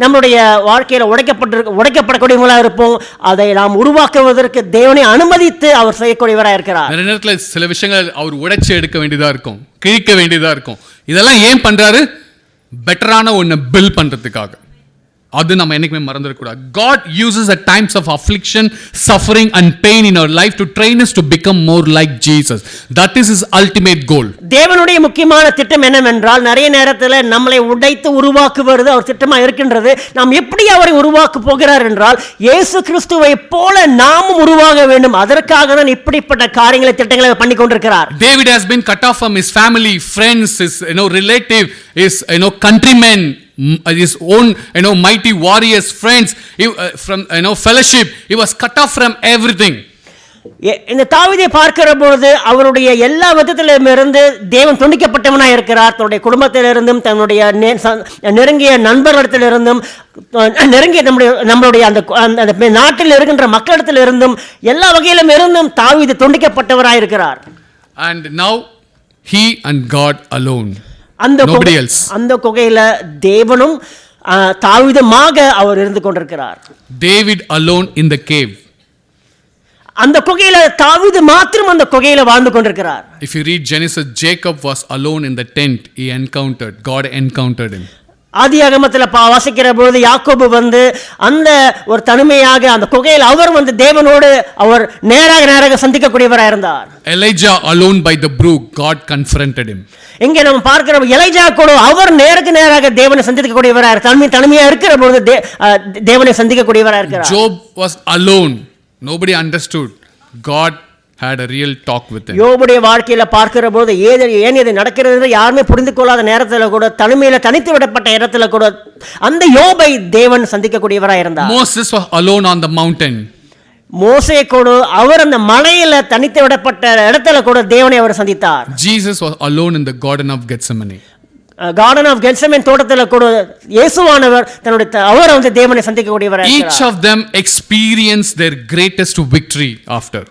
நம்முடைய வாழ்க்கையில் உடைக்கப்படக்கூடியவங்களாக இருப்போம். அதை நாம் உருவாக்குவதற்கு தேவனை அனுமதித்து அவர் செய்யக்கூடியவராக இருக்கிறார். நிறைய நேரத்தில் சில விஷயங்கள் அவர் உடைச்சு எடுக்க வேண்டியதா இருக்கும், கிழிக்க வேண்டியதா இருக்கும். இதெல்லாம் ஏன் பண்றாரு? பெட்டரான ஒன்னு பில்ட் பண்றதுக்காக. அது நம்ம என்னைக்குமே மறந்துடக்கூடாது. God uses at times of affliction, suffering and pain in our life to train us to become more like Jesus. That is his ultimate goal. தேவனுடைய முக்கியமான திட்டம் என்னவென்றால் நிறைய நேரத்தில் நம்மளை உடைத்து உருவாக்குவது அவர் திட்டமாக இருக்கின்றது. நாம் எப்படி அவரை உருவாக்க போகிறார் என்றால் இயேசு கிறிஸ்துவை போல நாமும் உருவாக வேண்டும். அதற்காக தான் இப்படிப்பட்ட காரியங்களை திட்டங்களை பண்ணி கொண்டிருக்கிறார். David has been cut off from his family, friends, his relative, his countrymen, his own mighty warriors, friends, from fellowship. He was cut off from everything. இந்த தாவீதை பார்க்கிற பொழுது அவருடைய எல்லா விதத்திலும் இருந்து தேவன் துண்டிக்கப்பட்டவனாக இருக்கிறார். தன்னுடைய குடும்பத்திலிருந்தும், தன்னுடைய நெருங்கிய நண்பர்களிடத்திலிருந்தும், நெருங்கிய நம்மளுடைய அந்த நாட்டில் இருக்கின்ற மக்களிடத்திலிருந்தும் எல்லா வகையிலும் இருந்தும் தாவீது துண்டிக்கப்பட்டவராக இருக்கிறார். And now he and God alone. அந்த குகையில தேவனும் தாவீதுமாக அவர் இருந்து கொண்டிருக்கிறார். David alone in the cave. அந்த குகையில தாவீது மாத்திரம் அந்த குகையில வாழ்ந்து கொண்டிருக்கிறார். If you read Genesis, Jacob was alone in the tent. He encountered God, encountered him. ஆதியாகமத்தில் வாசிக்கிற பொழுது யாக்கோபு வந்து அந்த ஒரு தனிமையாக அந்த குகையில் அவர் வந்து தேவனோடு அவர் நேராக சந்திக்கக்கூடியவராக இருந்தார். Elijah alone by the brook, God confronted him. இங்கே நம்ம பார்க்கிற எலியா கூட அவர் நேராக தேவனை சந்திக்கக்கூடியவராக தனிமையா இருக்கிற பொழுது தேவனை சந்திக்கக்கூடியவராக இருக்கிறார். Job was alone. Nobody understood. God had a real talk with him. யோபுடைய வாழ்க்கையில பார்க்கிற போது ஏன் இது நடக்கிறது என்று யாருமே புரிந்து கொள்ளாத நேரத்தில் கூட தனிமையில தனித்து விடப்பட்ட இடத்துல கூட அந்த யோபை தேவன் சந்திக்கக்கூடியவராக இருந்தார். Moses was alone on the mountain. மோசே கூட அவர் அந்த மலையில தனித்து விடப்பட்ட இடத்துல கூட தேவனை அவர் சந்தித்தார். Jesus was alone in the garden of Gethsemane. Garden of Gethsemane தோட்டத்துல கூட இயேசுவானவர் அவர் வந்து தேவனை சந்திக்கக்கூடியவராக இருக்கிறார். Each of them experienced their greatest victory after.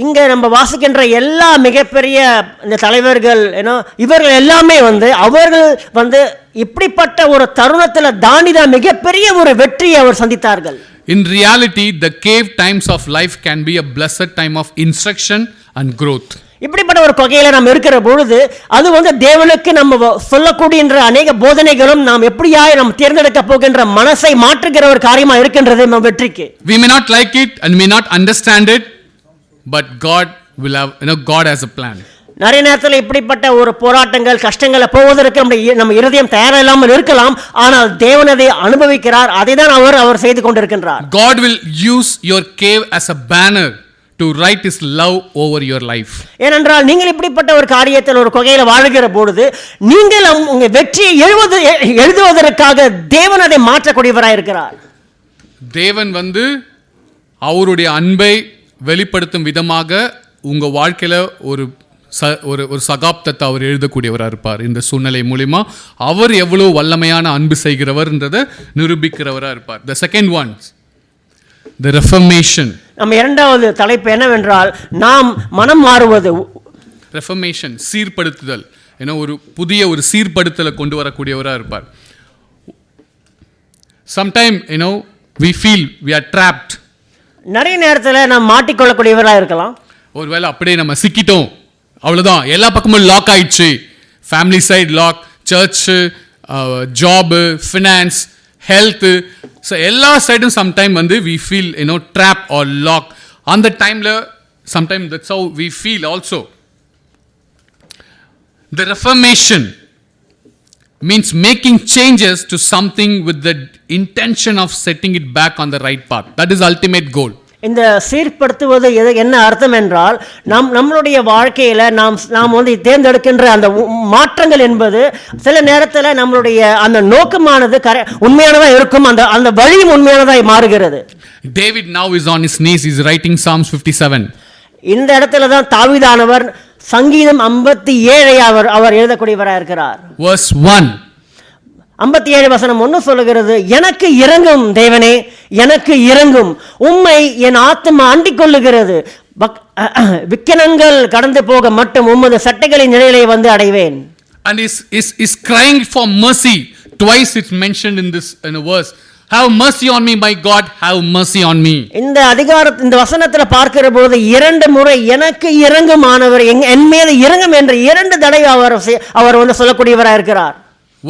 இங்க நம்ம வாசிக்கின்ற எல்லா மிகப்பெரிய இந்த தலைவர்கள் இவர்கள் எல்லாமே அவர்கள் இப்படிப்பட்ட ஒரு தருணத்துல தாண்டிதான் மிகப்பெரிய ஒரு வெற்றியை அவர் சந்தித்தார்கள். In reality, the cave times of life can be a blessed time of instruction and growth. இப்படிப்பட்ட ஒரு கொகையில நாம் இருக்கிற பொழுது அது தேவனுக்கு நம்ம சொல்லக்கூடிய அநேக போதனைகளும் நாம் எப்படியாய் நாம் தேர்ந்தெடுக்க போகின்ற மனசை மாற்றுகிற ஒரு காரியமா இருக்கின்றது நம்ம வெற்றிக்கு. We may not like it and may not understand it, but God will have, God has a plan. நிறைய நேரத்தில் இப்படிப்பட்ட ஒரு போராட்டங்கள் கஷ்டங்களை போவதற்கு நம்ம இருதயம் தயாரா இல்லாமல் இருக்கலாம். ஆனால் தேவன் அதை அனுபவிக்கிறார். அதை தான் அவர் செய்து கொண்டிருக்கின்றார். God will use your cave as a banner to write his love over your life. ஏனென்றால் நீங்கள் இப்படிப்பட்ட ஒரு காரியத்தில் ஒரு கொகையில வாழுகிற பொழுது நீங்கள் உங்க வெற்றியை எழுதுவதற்காக தேவன் அதை மாற்றக்கூடியவராய் இருக்கிறார். தேவன் அவருடைய அன்பை வெளிப்படுத்தும் விதமாக உங்க வாழ்க்கையில ஒரு சகாப்தத்தை அவர் எழுதக்கூடியவராக இருப்பார். இந்த சூழ்நிலை மூலமா அவர் எவ்வளவு வல்லமையான அன்பு செய்கிறவர்ன்றதை நிரூபிக்கிறவராக இருப்பார். The second one, the reformation. நம்ம இரண்டாவது தலைப்பு என்னவென்றால் நாம் மனம் மாறுவது. Reformation, சீர்படுத்துதல். ஒரு புதிய ஒரு சீர்படுத்தலை கொண்டு வரக்கூடியவராக இருப்பார். Sometime we feel we are trapped. நிறைய நேரத்தில் நாம் மாட்டிக்கொள்ளக்கூடியவராக இருக்கலாம். ஒருவேளை அப்படியே நம்ம சிக்கிட்டோம், அவ்வளோதான், எல்லா பக்கமும் லாக் ஆயிடுச்சு. Family side lock, church, job, finance, health, so எல்லா சைடும் sometime we feel trap or lock. அந்த டைமில் sometime that's how we feel also. The reformation means making changes to something with the intention of setting it back on the right path. That is ultimate goal. இந்த சீர்படுத்துவது என்ன அர்த்தம் என்றால் நம்மளுடைய வாழ்க்கையில நாம் தேர்ந்தெடுக்கின்ற அந்த மாற்றங்கள் என்பது சில நேரத்தில் நம்மளுடைய அந்த நோக்கமானது உண்மையானதா இருக்கும், அந்த வழியும் உண்மையானதாய் மாறுகிறது. David now is on his knees, he is writing Psalms 57. இந்த இடத்துல தான் தாவீதானவர் சங்கீதம் 57 அவர் எழுதக்கூடியவராக இருக்கிறார். Verse 1, 57 வசனம் 1 சொல்லுகிறது, எனக்கு இரங்கும் தேவனே, எனக்கு இரங்கும், உம்மை என் ஆத்துமா அண்டிக் கொள்ளுகிறது, விக்கினங்கள் கடந்து போக மட்டும் உமது சட்டைகளின் நிழலை அடைவேன். And is crying for mercy. Twice it's mentioned in this verse. Have mercy on me, my God, have mercy on me. இந்த வசனத்துல பார்க்கிற பொழுது 2 முறை எனக்கு இரங்கும் ஆனவர், என் மீது இரங்கும் என்று 2 தடவை அவர் சொல்லக்கூடியவராக இருக்கிறார்.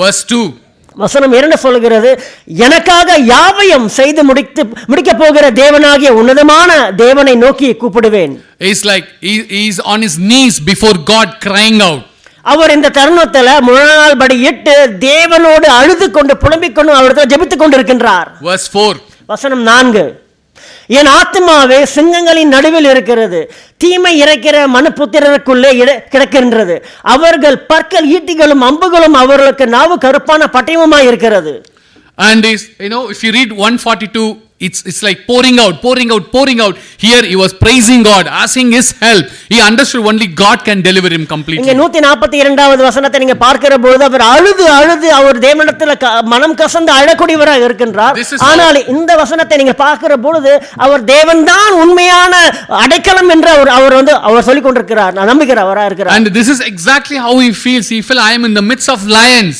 Verse 2, வசனம் 2 சொல்கிறது, எனக்காக யாவையும் செய்து முடிக்க போகிற தேவனாகிய உன்னதமான தேவனை நோக்கி கூப்பிடுவேன். It's like he is on his knees before God crying out. அவர் இந்த தருணத்துல முழங்கால் படியிட்டு தேவனோடு அழுது கொண்டு புலம்பிக் கொண்டு அவரிடத்தில் ஜெபித்துக் கொண்டிருக்கின்றார். Verse 4, வசனம் 4, என் ஆத்துமாவே சிங்கங்களின் நடுவில் இருக்கிறது, தீமை இறைக்கிற மனுபுத்திரருக்குள்ளே கிடக்கின்றது, அவர்கள் பற்கள் ஈட்டிகளும் அம்புகளும் அவர்களுக்கு நாவு கருப்பான பட்டயமுமாய் இருக்கிறது. And if you read 142, it's like pouring out. Here he was praising God, asking his help. He understood only God can deliver him completely. இங்க 142வது வசனத்தை நீங்க பார்க்கிற பொழுது அவர் அழுது அவர் தேவனிடத்தில் மனம் கசந்து அழக்கூடியவராக இருக்கின்றார். ஆனால் இந்த வசனத்தை நீங்க பார்க்கிற பொழுது அவர் தேவன்தான் உண்மையான அடைக்கலம் என்று அவர் சொல்லிக் கொண்டிருக்கிறார், நம்புகிறவராக இருக்கிறார். And this is exactly how he feels. He feel I am in the midst of lions.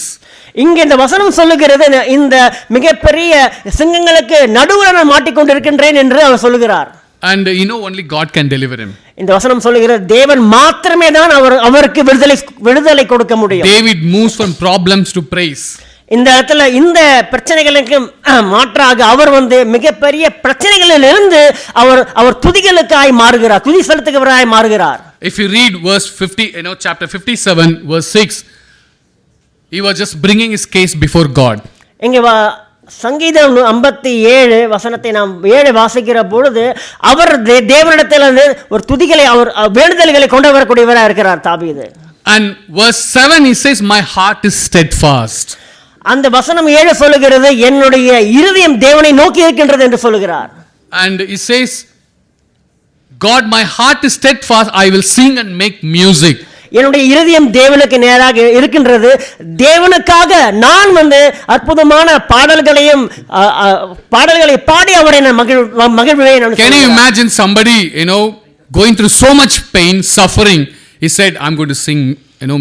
இங்க இந்த வசனம் சொல்லுகிறது, இந்த மிகப்பெரிய சிங்கங்களுக்கு நடுவுல நான் மாட்டிக்கொண்டிருக்கின்றேன் என்று அவர் சொல்லுகிறார். And only God can deliver him. இந்த வசனம் சொல்லுகிறது, தேவன் மாத்திரமே தான் அவருக்கு விடுதலை கொடுக்க முடியும். David moves from problems to praise. இந்த இடத்துல இந்த பிரச்சனைகளுக்கு மாற்றாக அவர் மிகப்பெரிய பிரச்சனைகளில் இருந்து அவர் துதிகளுக்காய் மாறுகிறார், துதி செலுத்துகிறவராய் மாறுகிறார். If you read verse 50, chapter 57 verse 6, he was just bringing his case before God. இங்க சங்கீதம் 57 வசனத்தை நாம் 7 வாசிக்கிற பொழுது அவர் தேவனிடத்தில் ஒரு துதிகளை அவர் வேண்டுதல்களை கொண்டு வரக்கூடியவராக இருக்கிறார் தாவீது. And verse 7 he says, my heart is steadfast. அந்த வசனம் 7 சொல்லுகிறது, என்னுடைய இருதயம் தேவனை நோக்கி இருக்கின்றது என்று சொல்லுகிறார். And he says, God, my heart is steadfast, I will sing and make music. என்னுடைய இருதயம் தேவனுக்கு நேராக இருக்கின்றது, தேவனுக்காக நான் அற்புதமான பாடல்களை பாடி அவரை நான் மகிழ்வேன். Can you imagine somebody going through so much pain, suffering, he said, I'm going to sing,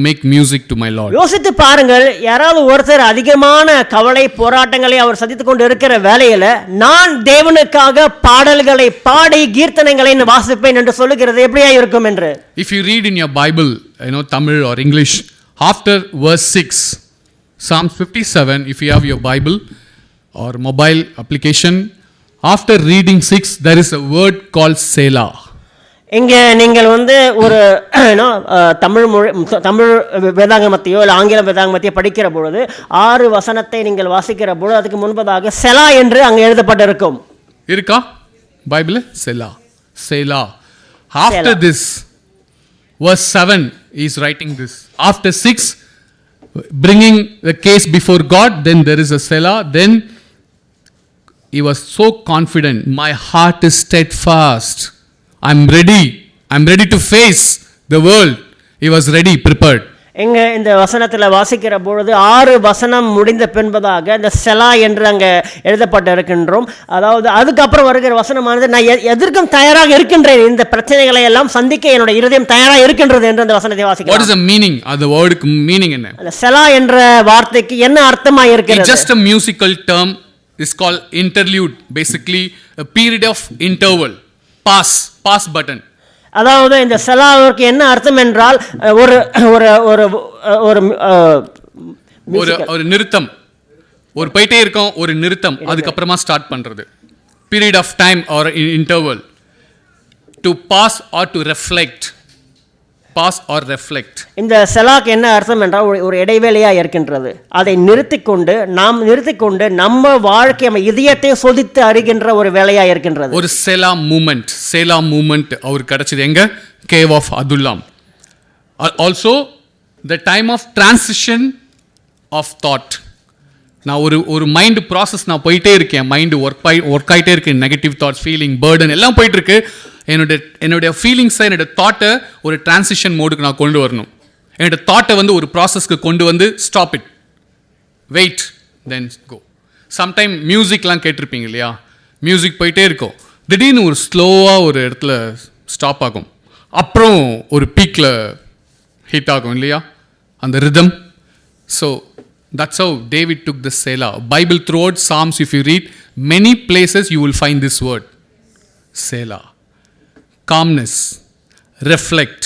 make music to my Lord. யோசித்து பாருங்கள், யாராவது ஒருத்தர் அதிகமான கவலை போராட்டங்களை அவர் சந்தித்துக் கொண்டு இருக்கிற வேளையில நான் தேவனுக்காக பாடல்களை பாடி கீர்த்தனைகளை வாசிப்பேன் என்று சொல்லுகிறது எப்படியா இருக்கும் என்று. If you read in your Bible, Tamil or English, after verse 6, Psalm 57, if you have your Bible or mobile application, after reading 6, there is a word called Selah. இங்கே நீங்கள் ஒரு தமிழ் வேதாங்கமத்தையோ இல்லை ஆங்கில வேதாங்கமத்தையோ படிக்கிற பொழுது 6 வசனத்தை நீங்கள் வாசிக்கிற பொழுது அதுக்கு முன்பதாக செலா என்று அங்கே எழுதப்பட்டிருக்கும். இருக்கா Bible? செலா. After this, verse 7 is writing this. After 6, bringing the case before God, then there is a Selah. Then he was so confident. My heart is steadfast. I'm ready to face the world. He was ready, prepared. எங்க இந்த வசனத்தில் வாசிக்கிற பொழுது 6 வசனம் முடிந்த பின்பதாக இந்த செலா என்று அங்கே எழுதப்பட்டிருக்கின்றோம். அதாவது அதுக்கப்புறம் வருகிற வசனமானது நான் எதற்கும் தயாராக இருக்கின்றேன், இந்த பிரச்சனைகளை எல்லாம் சந்திக்க என்னோட இருதயம் தயாராக இருக்கின்றது என்று அந்த வசனத்தை வாசிக்கிறோம். What is the meaning? அந்த வேர்டுக்கு மீனிங் என்ன? அந்த செலா என்ற வார்த்தைக்கு என்ன அர்த்தமா இருக்கிறது? It's just a musical term. It's called interlude. Basically a period of interval. Pass button. அதாவது இந்த செலாவிற்கு என்ன அர்த்தம் என்றால் ஒரு ஒரு ஒரு ஒரு ஒரு நிறுத்தம், ஒரு போயிட்டே இருக்கும், ஒரு நிறுத்தம், அதுக்கப்புறமா ஸ்டார்ட் பண்றது. Period of time or interval. To pause or to reflect. Pause or reflect. இந்த செலாக்கு என்ன அர்த்தம் என்றால் ஒரு இடைவேளையா இருக்கின்றது. அதை நிறுத்திக்கொண்டு நம்ம வாழ்க்கை நம்ம இதயத்தை சோதித்து அறிகின்ற ஒரு வேலையா இருக்கின்றது. ஒரு செலா மூமெண்ட் அவருக்கு கிடைச்சது எங்க? Cave of Adullam. Also the time of transition of thought. நான் ஒரு மைண்ட் ப்ராசஸ் நான் போயிட்டே இருக்கேன், மைண்டு ஒர்க் ஆகிட்டே இருக்கு, நெகட்டிவ் தாட்ஸ், ஃபீலிங், பேர்டன் எல்லாம் போயிட்டு இருக்கு. என்னுடைய ஃபீலிங்ஸை, என்னோட தாட்டை ஒரு டிரான்சிஷன் மோடுக்கு நான் கொண்டு வரணும். என்னோட தாட்டை ஒரு ப்ராசஸ்க்கு கொண்டு வந்து stop it, wait, then go. Sometime மியூசிக்லாம் கேட்டிருப்பீங்க இல்லையா? மியூசிக் போயிட்டே இருக்கும், திடீர்னு ஒரு ஸ்லோவாக ஒரு இடத்துல ஸ்டாப் ஆகும், அப்புறம் ஒரு பீக்கில் ஹிட் ஆகும் இல்லையா அந்த rhythm. So that's how David took the Selah. Bible throughout Psalms, if you read many places, you will find this word Selah. Calmness, reflect.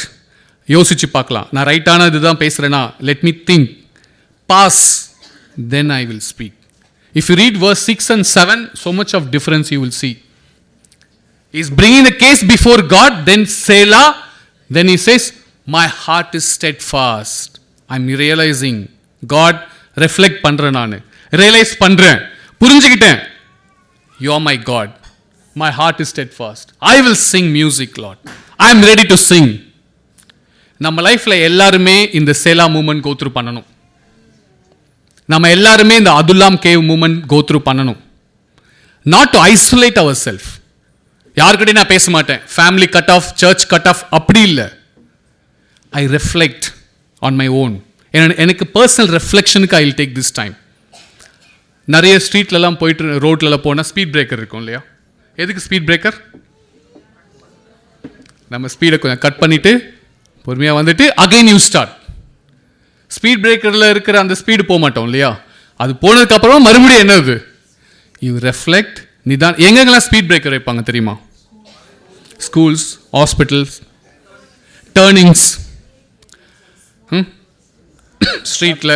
யோசிச்சு பார்க்கலாம், நான் ரைட்டான இதுதான் பேசுகிறேன்னா, let me think, pass, then I will speak. If you read verse 6 and 7, so much of difference you will see. He's bringing the case before God, then Selah, then he says, my heart is steadfast. I'm realizing, God, reflect பண்ணுறேன், நான் ரியலைஸ் பண்ணுறேன், புரிஞ்சுக்கிட்டேன், you are my God, my heart is steadfast, I will sing music Lord, I am ready to sing. நம்ம லைஃப்பில் எல்லாருமே இந்த சேலா மூமெண்ட் கோத்ரூ பண்ணணும். நம்ம எல்லாருமே இந்த அதுல்லாம் கேவ் மூமெண்ட் கோத்ரூ பண்ணணும். Not to isolate our self. யாருக்கிட்டையும் நான் பேச மாட்டேன், family cut off, church cut off, அப்படி இல்லை. I reflect on my own. எனக்கு பர்சனல் ரெஃப்ளெக்ஷனுக்கு I will take this time. நிறைய ஸ்ட்ரீட்லலாம் போயிட்டு ரோட்லலாம் போனால் ஸ்பீட் பிரேக்கர் இருக்கும் இல்லையா? எதுக்கு ஸ்பீட் பிரேக்கர்? நம்ம ஸ்பீடை கொஞ்சம் கட் பண்ணிவிட்டு பொறுமையாக வந்துட்டு அகைன் யூ ஸ்டார்ட். ஸ்பீட் பிரேக்கரில் இருக்கிற அந்த ஸ்பீடு போக மாட்டோம் இல்லையா? அது போனதுக்கப்புறமா மறுபடியும் என்னது? யூ ரெஃப்ளெக்ட், நிதான். எங்கெங்கெல்லாம் ஸ்பீட் பிரேக்கர் வைப்பாங்க தெரியுமா? ஸ்கூல்ஸ், ஹாஸ்பிட்டல்ஸ், டர்னிங்ஸ், ஸ்ட்ரீட்டில்,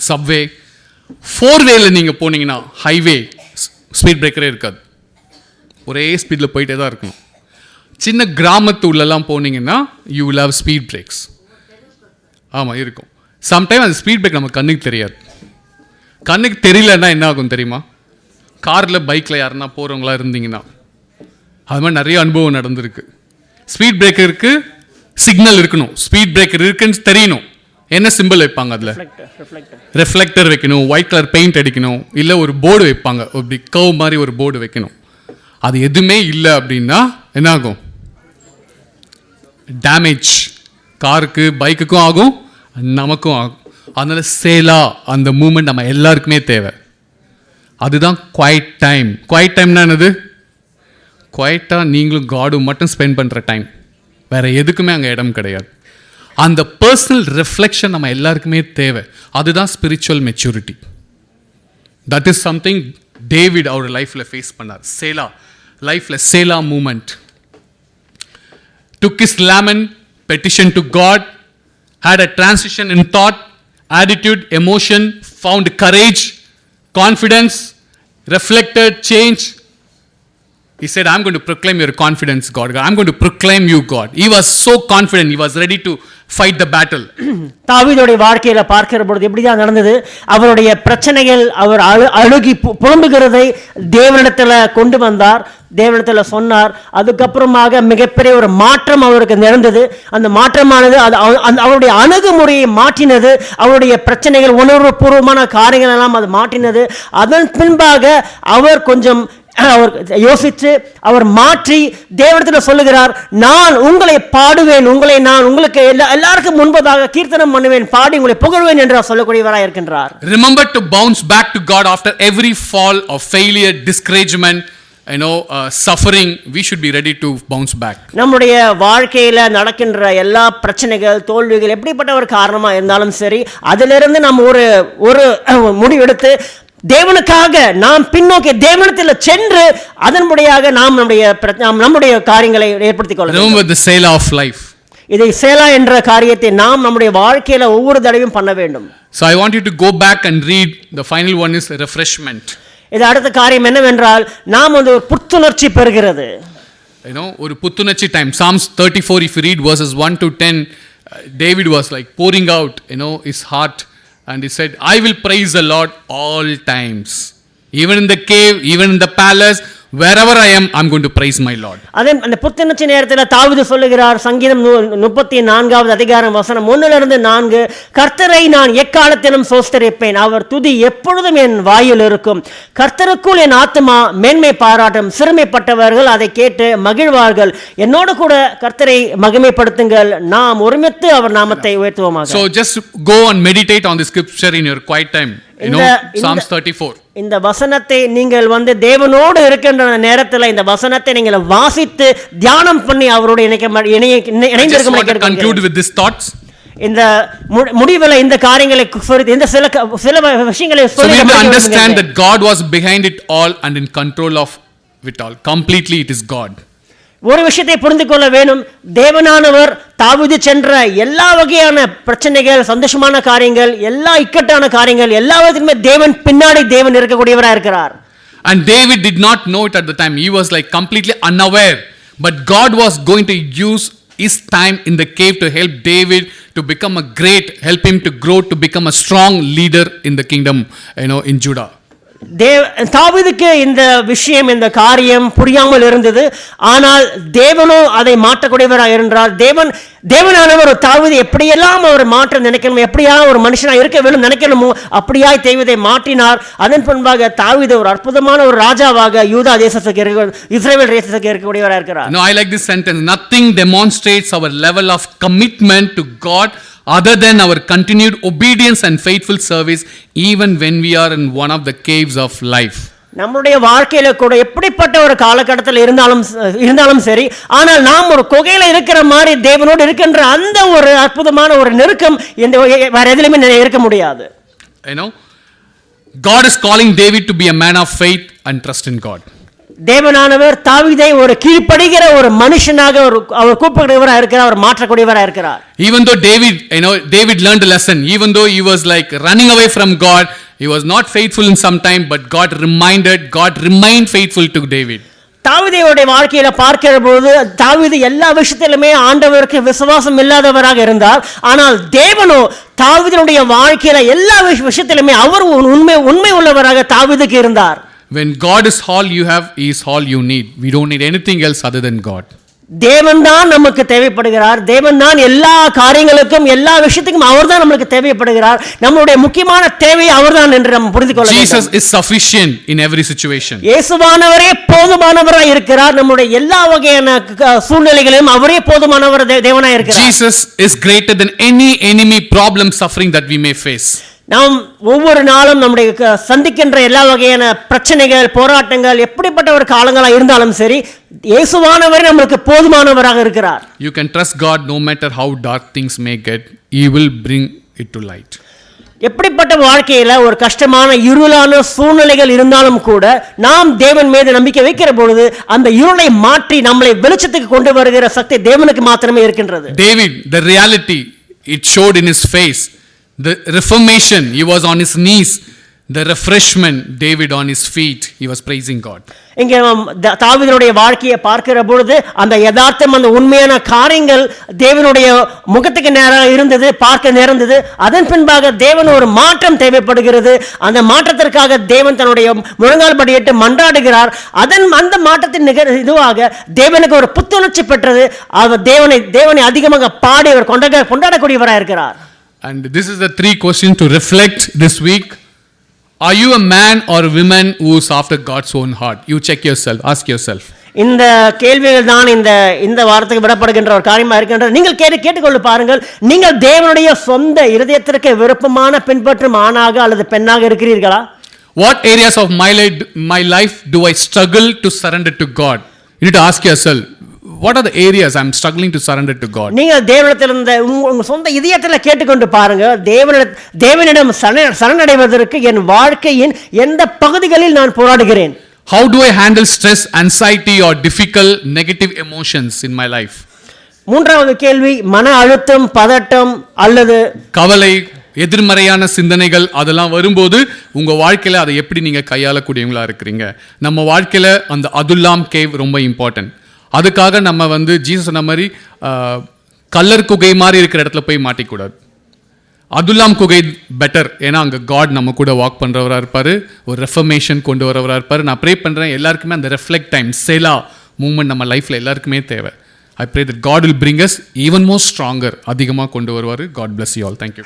சப்வே, 4வேல நீங்கள் போனீங்கன்னா ஹைவே ஸ்பீட் பிரேக்கரே இருக்காது, ஒரே ஸ்பீடில் போயிட்டே தான் இருக்கணும். சின்ன கிராமத்து உள்ளெல்லாம் போனீங்கன்னா you will have speed breaks. ஆமாம் இருக்கும். சம்டைம் அந்த ஸ்பீட் பிரேக் நம்ம கண்ணுக்கு தெரியாது. கண்ணுக்கு தெரியலன்னா என்ன ஆகும் தெரியுமா? காரில், பைக்கில் யாருன்னா போகிறவங்களா இருந்தீங்கன்னா, அது மாதிரி நிறைய அனுபவம் நடந்திருக்கு. ஸ்பீட் பிரேக்கருக்கு சிக்னல் இருக்கணும், ஸ்பீட் பிரேக்கர் இருக்குன்னு தெரியணும். என்ன சிம்பிள் வைப்பாங்க? அதில் ரெஃப்ளெக்டர் வைக்கணும், ஒயிட் கலர் பெயிண்ட் அடிக்கணும், இல்லை ஒரு போர்டு வைப்பாங்க, அப்படி கர்வ் மாதிரி ஒரு போர்டு வைக்கணும். அது எதுவுமே இல்லை அப்படின்னா என்ன ஆகும்? டேமேஜ் காருக்கு, பைக்குக்கும் ஆகும், நமக்கும் ஆகும். அதனால சேலா அந்த மூமெண்ட் நம்ம எல்லாருக்குமே தேவை. அதுதான் குவைட் டைம். குவைட் டைம்னா என்னது? குவைட்டாக நீங்களும் காடும் மட்டும் ஸ்பெண்ட் பண்ணுற டைம், வேறு எதுக்குமே அங்கே இடம் கிடையாது. அந்த பர்சனல் ரிஃப்ளெக்ஷன் நம்ம எல்லாருக்குமே தேவை. அதுதான் spiritual maturity. That is something David அவர் லைஃப்பில் ஃபேஸ் பண்ணார். சேலா லைஃப்பில் selah moment. took his lament, petition to God, had a transition in thought, attitude, emotion, found courage, confidence, reflected, change. He said, I'm going to proclaim your confidence, God. I'm going to proclaim you, God. He was so confident. He was ready to fight the battle. தாவீதுடைய வாழ்க்கையில பார்க்கிற பொழுது எப்படிதான் நடந்தது? அவருடைய பிரச்சனைகள், அவர் அழுகி புலம்புகிறதை தேவனிடத்துல கொண்டு வந்தார், தேவனிடத்துல சொன்னார். அதுக்கப்புறமாக மிகப்பெரிய ஒரு மாற்றம் அவருக்கு நடந்தது. அந்த மாற்றமானது அவருடைய அணுகுமுறையை மாற்றினது. அவருடைய பிரச்சனைகள், உணர்வுபூர்வமான காரியங்கள் எல்லாம் அது மாற்றினது. அதன் பின்பாக அவர் கொஞ்சம் அவர் யோசித்து அவர் மாற்றி தேவனிடத்தில் சொல்லுகிறார், நான் உங்களை பாடுவேன், நான் உங்களுக்கு எல்லாருக்கும் முன்பதாக கீர்த்தனம் பண்ணுவேன், பாடி உங்களை புகழ்வேன் என்று சொல்லக்கூடியவராக இருக்கின்றார். Remember to bounce back to God after every fall of failure, discouragement, suffering. We should be ready to bounce back. நம்முடைய வாழ்க்கையில நடக்கின்ற எல்லா பிரச்சனைகள், தோல்விகள் எப்படிப்பட்ட ஒரு காரணமா இருந்தாலும் சரி, அதிலிருந்து நம்ம ஒரு முடிவெடுத்து தேவனுக்காக நாம் பின்னோக்கி தேவனிடத்தில் சென்று அதன்படியாக நாம் நம்முடைய காரியங்களை ஏற்படுத்திக் கொள்ள வேண்டும். Remember the Selah of life. இதை சேலா என்ற காரியத்தை நாம் நம்முடைய வாழ்க்கையில ஒவ்வொரு தடவையும் பண்ண வேண்டும். So I want you to go back and read. The final one is refreshment. இது அடுத்த காரியம் என்னவென்றால், நாம் ஒரு புத்துணர்ச்சி பெறுகிறது. ஒரு புத்துணர்ச்சி time. Psalms 34, if you read verses 1 to 10, David was like pouring out his heart. And he said, I will praise the Lord all times. Even in the cave, even in the palace, wherever I am, I'm going to praise my Lord. அதே அந்த புத்துணர்ச்சி நேரத்தில் தாவீது சொல்லுகிறார், சங்கீதம் 34வது அதிகாரம் வசனம் 1 - 4, கர்த்தரை நான் எக்காலத்திலும் ஸ்தோத்திரிப்பேன், அவர் துதி எப்பொழுதும் என் வாயில் இருக்கும். கர்த்தருக்குள் என் ஆத்துமா மேன்மை பாராட்டும், சிறுமைப்பட்டவர்கள் அதை கேட்டு மகிழ்வார்கள். என்னோடு கூட கர்த்தரை மகிமைப்படுத்துங்கள், நாம் ஒருமித்து அவர் நாமத்தை உயர்த்துவோமாக. So just go and meditate on the scripture in your quiet time. Psalms 34. இந்த வசனத்தை நீங்கள் தேவனோடு இருக்கின்ற நேரத்தில் இந்த வசனத்தை நீங்கள் வாசித்து தியானம் பண்ணி அவரோடு இணைந்திருக்க. Conclude with these thoughts. இந்த முடிவில் இந்த காரியங்களை இந்த சில விஷயங்களை சொல்லி, so we will understand that God was behind it all and in control of it all. Completely it is God. ஒரு விஷயத்தை புரிந்து கொள்ள வேண்டும், தேவனானவர் தாவீது சென்ற எல்லா வகையான பிரச்சனைகள், சந்தோஷமான காரியங்கள், எல்லா இக்கட்டான காரியங்கள் எல்லாவற்றுக்குமே தேவன் பின்னாடி தேவன் இருக்கக்கூடியவராக இருக்கிறார். And David did not know it at the time. He was like completely unaware. But God was going to use his time in the cave to help David to become a great, help him to grow, to become a strong leader in the kingdom, in Judah. தாவீதுக்கு இந்த விஷயம், இந்த காரியம் புரியாமல் இருந்தது. ஆனால் தேவனோ அதை மாற்றக்கூடியவராக இருந்தார். தேவனானவர் தாவீது எப்படியெல்லாம் அவர் மாற்ற நினைக்கணும், எப்படியா ஒரு மனுஷனாக இருக்க வேண்டும் நினைக்கணுமோ அப்படியாய் தாவீதை மாற்றினார். அதன் பின்பாக தாவீது ஒரு அற்புதமான ஒரு ராஜாவாக யூதா தேசத்துக்கு, இஸ்ரவேல் தேசத்துக்கு இருக்கக்கூடியவராக இருக்கிறார். No, I like this sentence. Nothing demonstrates our level of commitment to God other than our continued obedience and faithful service, even when we are in one of the caves of life. நம்முடைய வாழ்க்கையில கூட எப்படிப்பட்ட ஒரு காலகட்டத்தில் இருந்தாலும் சரி, ஆனால் நாம் ஒரு குகையில இருக்கிற மாதிரி தேவனோடு இருக்கின்ற அந்த ஒரு அற்புதமான ஒரு நெருக்கம் வேற எதிலுமே இருக்க முடியாது. God is calling David to be a man of faith and trust in God. தேவனானவர் தாவீதை ஒரு கீழ்ப்படிகிற ஒரு மனுஷனாக அவர் கூப்பிடுகிறவராக இருக்கிறார், அவர் மாற்றக்கூடியவராக இருக்கிறார். Even though David learned a lesson, even though he was like running away from God, he was not faithful in some time, but God remained faithful to David. தாவீதுடைய வாழ்க்கையில பார்க்கிற போது தாவீது எல்லா விஷயத்திலுமே ஆண்டவருக்கு விசுவாசம் இல்லாதவராக இருந்தார். ஆனால் தேவனோ தாவீதுடைய வாழ்க்கையில எல்லா விஷயத்திலுமே அவர் உண்மை உள்ளவராக தாவீதுக்கு இருந்தார். When God is all you have, He is all you need. We don't need anything else other than God. தேவன் தான் நமக்கு தேவைப்படுகிறார். தேவன் தான் எல்லா காரியங்களுக்கும், எல்லா விஷயத்துக்கும் அவர்தான் நமக்கு தேவைப்படுகிறார். நம்மளுடைய முக்கியமான தேவை அவர்தான் என்று நாம் புரிந்து கொள்ள வேண்டும். Jesus is sufficient in every situation. இயேசுவானவரே போதுமானவராய் இருக்கிறார். நம்முடைய எல்லா வகையான சூழ்நிலைகளிலும் அவரே போதுமானவர் தேவனாய் இருக்கிறார். Jesus is greater than any enemy, problem, suffering that we may face. நாம் ஒவ்வொரு நாளும் நம்முடைய சந்திக்கின்ற எல்லா வகையான பிரச்சனைகள் போராட்டங்கள் எப்படிப்பட்ட ஒரு காலங்களாக இருந்தாலும் சரி இயேசுவானவர் நம்மளுக்கு போதுமானவராக இருக்கிறார். You can trust God no matter how dark things may get. He will bring it to light. எப்படிப்பட்ட வாழ்க்கையில ஒரு கஷ்டமான இருளான சூழ்நிலைகள் இருந்தாலும் கூட நாம் தேவன் மீது நம்பிக்கை வைக்கிற பொழுது அந்த இருளை மாற்றி நம்மளை வெளிச்சத்துக்கு கொண்டு வருகிற சக்தி தேவனுக்கு மாத்திரமே இருக்கின்றது. David, the reality it showed in his face. The reformation, he was on his knees. The refreshment, David on his feet, he was praising God. இங்கே தாவீதுடைய வாழ்க்கையை பார்க்கிற பொழுது அந்த யதார்த்தம் அந்த உண்மையான காரியங்கள் தேவனுடைய முகத்துக்கு நேராக இருந்தது, பார்க்க நேர்ந்தது. அதன் பின்பாக தேவன் ஒரு மாற்றம் தேவைப்படுகிறது. அந்த மாற்றத்திற்காக தேவன் தன்னுடைய முழங்கால் படியிட்டு மன்றாடுகிறார். அந்த மாற்றத்தின் இதுவாக தேவனுக்கு ஒரு புத்துணர்ச்சி பெற்றது. அவர் தேவனை அதிகமாக பாடி அவர் கொண்டாடக்கூடியவராக இருக்கிறார். And this is the 3 questions to reflect this week. Are you a man or a woman who is after God's own heart? You check yourself, ask yourself. இந்த கேள்விகள் தான் இந்த வாரத்துக்கு விடப்படுகின்ற ஒரு காரியமாக இருக்கின்றது. நீங்கள் கேட்டுக்கொள்ள பாருங்கள், நீங்கள் தேவனுடைய சொந்த இருதயத்திற்கு விருப்பமான பின்பற்றும் ஆணாக அல்லது பெண்ணாக இருக்கிறீர்களா? What areas of my life do I struggle to surrender to God? You need to ask yourself, what are the areas I'm struggling to surrender to God? நீங்கள் தேவனிடத்தில் உங்க சொந்த இதயத்தில் கேட்டுக்கொண்டு பாருங்க, தேவனிடம் சரணடைவதற்கு என் வாழ்க்கையின் எந்த பகுதிகளில் நான் போராடுகிறேன்? How do I handle stress, anxiety or difficult negative emotions in my life? மூன்றாவது கேள்வி, மன அழுத்தம், பதட்டம் அல்லது கவலை, எதிர்மறையான சிந்தனைகள் அதெல்லாம் வரும்போது உங்க வாழ்க்கையில அதை எப்படி நீங்க கையாளக்கூடியவங்களா இருக்கிறீங்க? நம்ம வாழ்க்கையில அந்த அதுல்லாம் கேவ் ரொம்ப இம்பார்ட்டன்ட். அதுக்காக நம்ம ஜீசஸ் சொன்ன மாதிரி கல்லர் குகை மாதிரி இருக்கிற இடத்துல போய் மாட்டிக்கூடாது. அதுல்லாம் குகை பெட்டர். ஏன்னா அங்கே காட் நம்ம கூட வாக் பண்ணுறவராக இருப்பார், ஒரு ரெஃபர்மேஷன் கொண்டு வரவராக இருப்பார். நான் ப்ரே பண்ணுறேன் எல்லாருக்குமே அந்த ரெஃப்ளெக்ட் டைம் செலா மூமெண்ட் நம்ம லைஃப்பில் எல்லாருக்குமே தேவை. I pray that God will bring us even more stronger, அதிகமாக கொண்டு வருவார். God bless you all. Thank you.